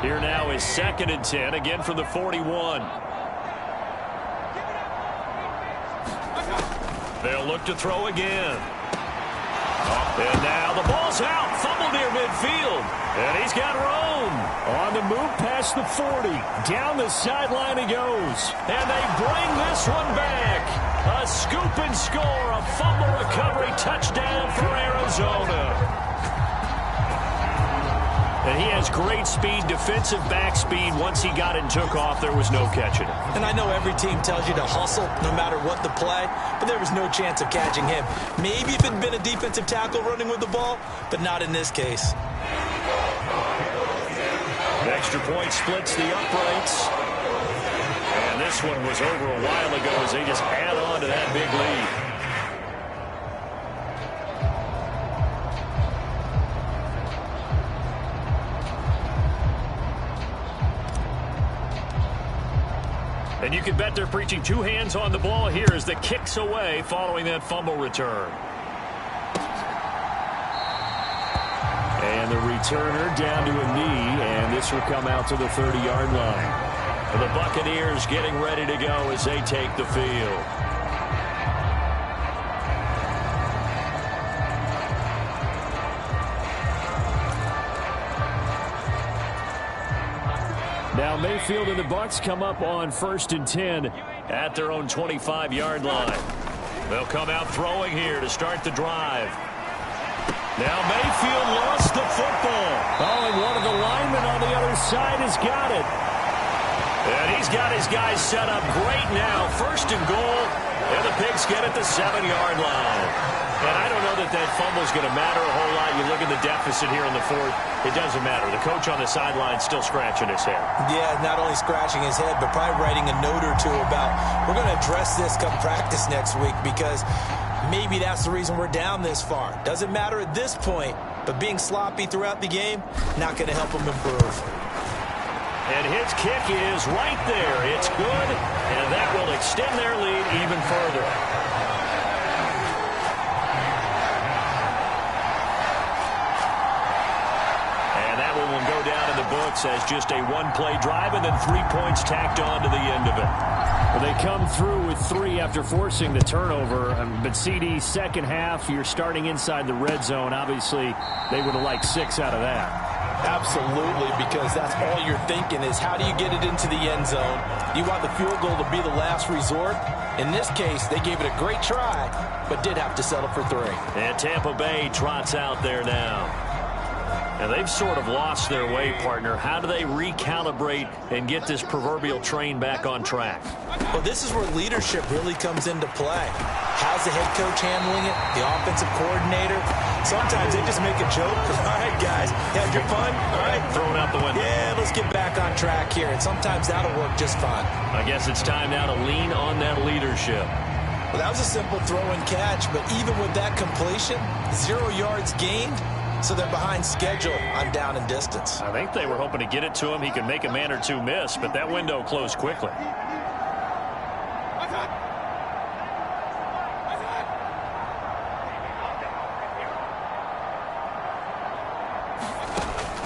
Here now is 2nd and 10, again from the 41. They'll look to throw again. And now the ball's out. Fumble near midfield. And he's got room. On the move past the 40. Down the sideline he goes. And they bring this one back. A scoop and score. A fumble recovery touchdown for Arizona. And he has great speed, defensive back speed. Once he got it and took off, there was no catching it. And I know every team tells you to hustle no matter what the play, but there was no chance of catching him. Maybe if it had been a defensive tackle running with the ball, but not in this case. The extra point splits the uprights. And this one was over a while ago as they just add on to that big lead. And you can bet they're preaching two hands on the ball here as the kick's away following that fumble return. And the returner down to a knee, and this will come out to the 30-yard line. The Buccaneers getting ready to go as they take the field. Now Mayfield and the Bucs come up on 1st and 10 at their own 25-yard line. They'll come out throwing here to start the drive. Now Mayfield lost the football. Oh, and one of the linemen on the other side has got it. And he's got his guys set up great now. 1st and goal, and the Pigs get at the 7-yard line. And I don't know that that fumble's going to matter a whole lot. You look at the deficit here in the 4th. It doesn't matter. The coach on the sideline still scratching his head. Yeah, not only scratching his head, but probably writing a note or two about, we're going to address this come practice next week because maybe that's the reason we're down this far. Doesn't matter at this point, but being sloppy throughout the game, not going to help him improve. And his kick is right there. It's good, and that will extend their lead even further. Will go down in the books as just a one-play drive and then 3 points tacked on to the end of it. Well, they come through with 3 after forcing the turnover. But CD, second half, you're starting inside the red zone. Obviously, they would have liked 6 out of that. Absolutely, because that's all you're thinking is how do you get it into the end zone? You want the field goal to be the last resort. In this case, they gave it a great try, but did have to settle for 3. And Tampa Bay trots out there now. And they've sort of lost their way, partner. How do they recalibrate and get this proverbial train back on track? Well, this is where leadership really comes into play. How's the head coach handling it? The offensive coordinator? Sometimes they just make a joke. All right, guys, you had your fun? All right. Thrown out the window. Yeah, let's get back on track here. And sometimes that'll work just fine. I guess it's time now to lean on that leadership. Well, that was a simple throw and catch, but even with that completion, 0 yards gained. So they're behind schedule on down and distance. I think they were hoping to get it to him. He could make a man or two miss, but that window closed quickly.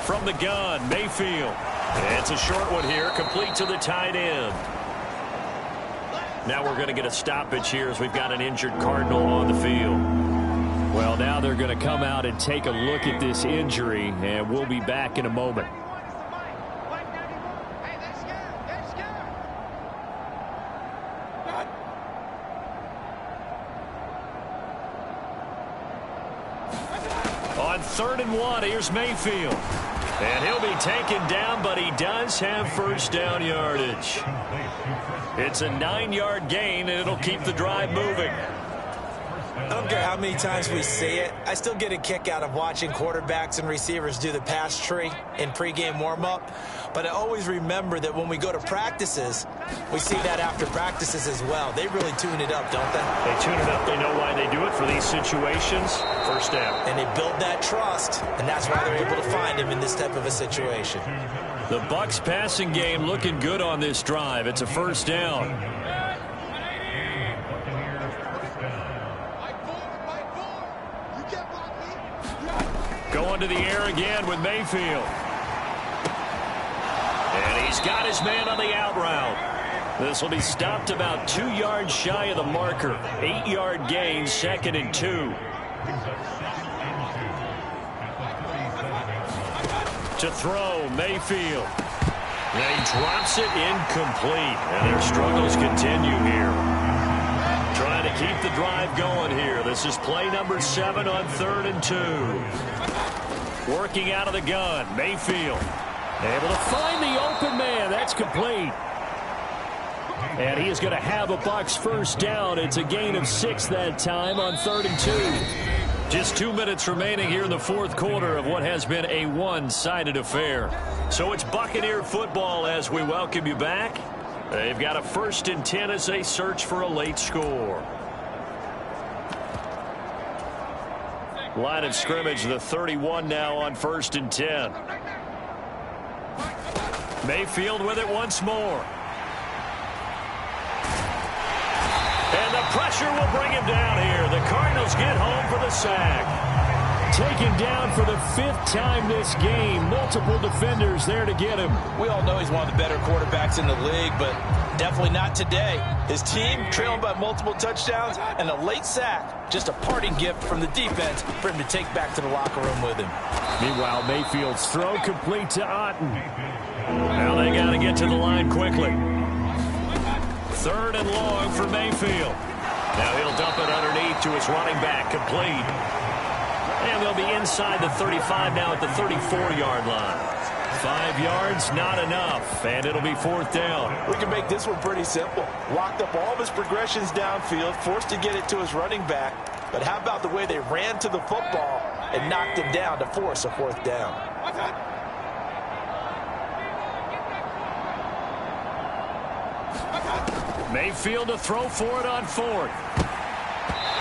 From the gun, Mayfield. It's a short one here, complete to the tight end. Now we're going to get a stoppage here as we've got an injured Cardinal on the field. Well, now they're going to come out and take a look at this injury, and we'll be back in a moment. On 3rd and 1, here's Mayfield. And he'll be taken down, but he does have first down yardage. It's a 9-yard gain, and it'll keep the drive moving. I don't care how many times we say it. I still get a kick out of watching quarterbacks and receivers do the pass tree in pregame warm-up. But I always remember that when we go to practices, we see that after practices as well. They really tune it up, don't they? They tune it up. They know why they do it for these situations. First down. And they build that trust, and that's why they're able to find him in this type of a situation. The Bucs passing game looking good on this drive. It's a first down. Going to the air again with Mayfield. And he's got his man on the out route. This will be stopped about 2 yards shy of the marker. 8-yard gain, 2nd and 2. To throw, Mayfield. And he drops it incomplete. And their struggles continue here. Trying to keep the drive going here. This is play number 7 on 3rd and 2. Working out of the gun, Mayfield. Able to find the open man. That's complete. And he is going to have a Bucs first down. It's a gain of 6 that time on 3rd and 2. Just 2 minutes remaining here in the 4th quarter of what has been a one-sided affair. So it's Buccaneer football as we welcome you back. They've got a 1st and 10 as they search for a late score. Line of scrimmage, the 31 now on 1st and 10. Mayfield with it once more. And the pressure will bring him down here. The Cardinals get home for the sack. Taken down for the 5th time this game. Multiple defenders there to get him. We all know he's one of the better quarterbacks in the league, but definitely not today. His team trailing by multiple touchdowns and a late sack. Just a parting gift from the defense for him to take back to the locker room with him. Meanwhile, Mayfield's throw complete to Otten. Now they got to get to the line quickly. 3rd and long for Mayfield. Now he'll dump it underneath to his running back, complete. And they'll be inside the 35 now at the 34-yard line. 5 yards, not enough, and it'll be 4th down. We can make this one pretty simple. Locked up all of his progressions downfield, forced to get it to his running back. But how about the way they ran to the football and knocked him down to force a 4th down? Mayfield to throw for it on 4th.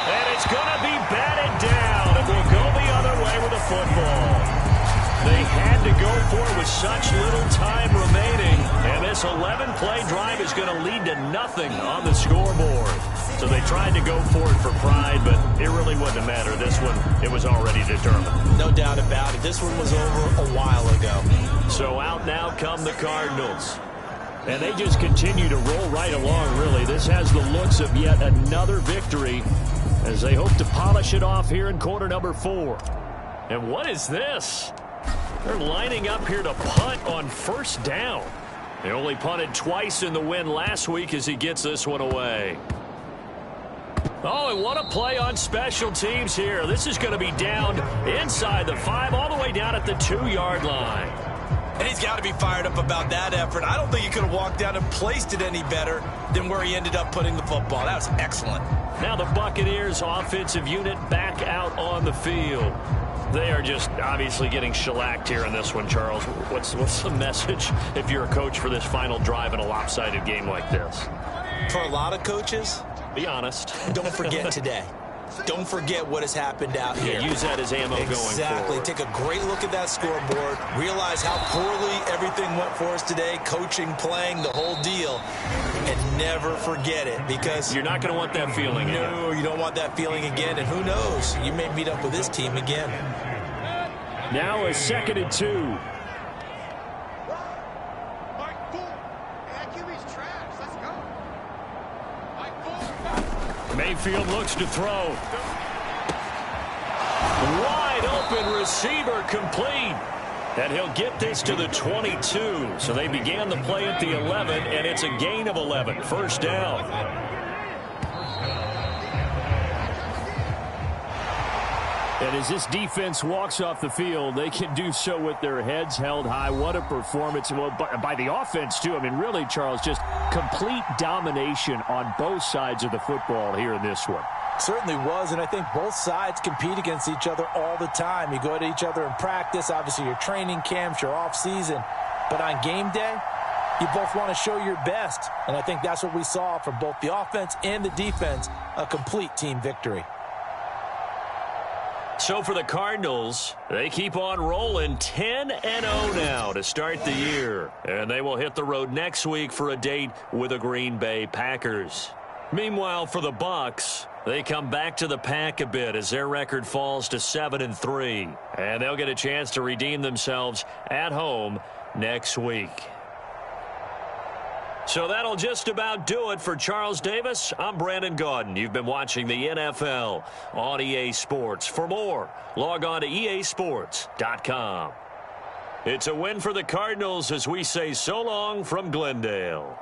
And it's going to be batted down, and we'll go the other way with the football. They had to go for it with such little time remaining, and this 11-play drive is going to lead to nothing on the scoreboard. So they tried to go for it for pride, but it really wouldn't matter. This one, it was already determined. No doubt about it. This one was over a while ago. So out now come the Cardinals. And they just continue to roll right along, really. This has the looks of yet another victory as they hope to polish it off here in quarter number 4. And what is this? They're lining up here to punt on 1st down. They only punted twice in the win last week as he gets this one away. Oh, and what a play on special teams here. This is going to be down inside the 5, all the way down at the 2-yard line. And he's got to be fired up about that effort. I don't think he could have walked down and placed it any better than where he ended up putting the football. That was excellent. Now the Buccaneers offensive unit back out on the field. They are just obviously getting shellacked here in this one, Charles. What's the message if you're a coach for this final drive in a lopsided game like this? For a lot of coaches, be honest. Don't forget today. Don't forget what has happened out here. Use that as ammo going forward. Exactly. Take a great look at that scoreboard. Realize how poorly everything went for us today. Coaching, playing, the whole deal. And never forget it, because you're not going to want that feeling again. No, you don't want that feeling again. And who knows? You may meet up with this team again. Now a 2nd and 2. Mayfield looks to throw. Wide open receiver, complete. And he'll get this to the 22. So they began the play at the 11, and it's a gain of 11. 1st down. And as this defense walks off the field, they can do so with their heads held high. What a performance. Well, by the offense, too. I mean, really, Charles, just complete domination on both sides of the football here in this one. Certainly was, and I think both sides compete against each other all the time. You go at each other in practice. Obviously, your training camps, your off-season. But on game day, you both want to show your best. And I think that's what we saw from both the offense and the defense, a complete team victory. So for the Cardinals, they keep on rolling 10-0 now to start the year. And they will hit the road next week for a date with the Green Bay Packers. Meanwhile, for the Bucs, they come back to the pack a bit as their record falls to 7-3. And they'll get a chance to redeem themselves at home next week. So that'll just about do it for Charles Davis. I'm Brandon Gaudin. You've been watching the NFL on EA Sports. For more, log on to easports.com. It's a win for the Cardinals as we say so long from Glendale.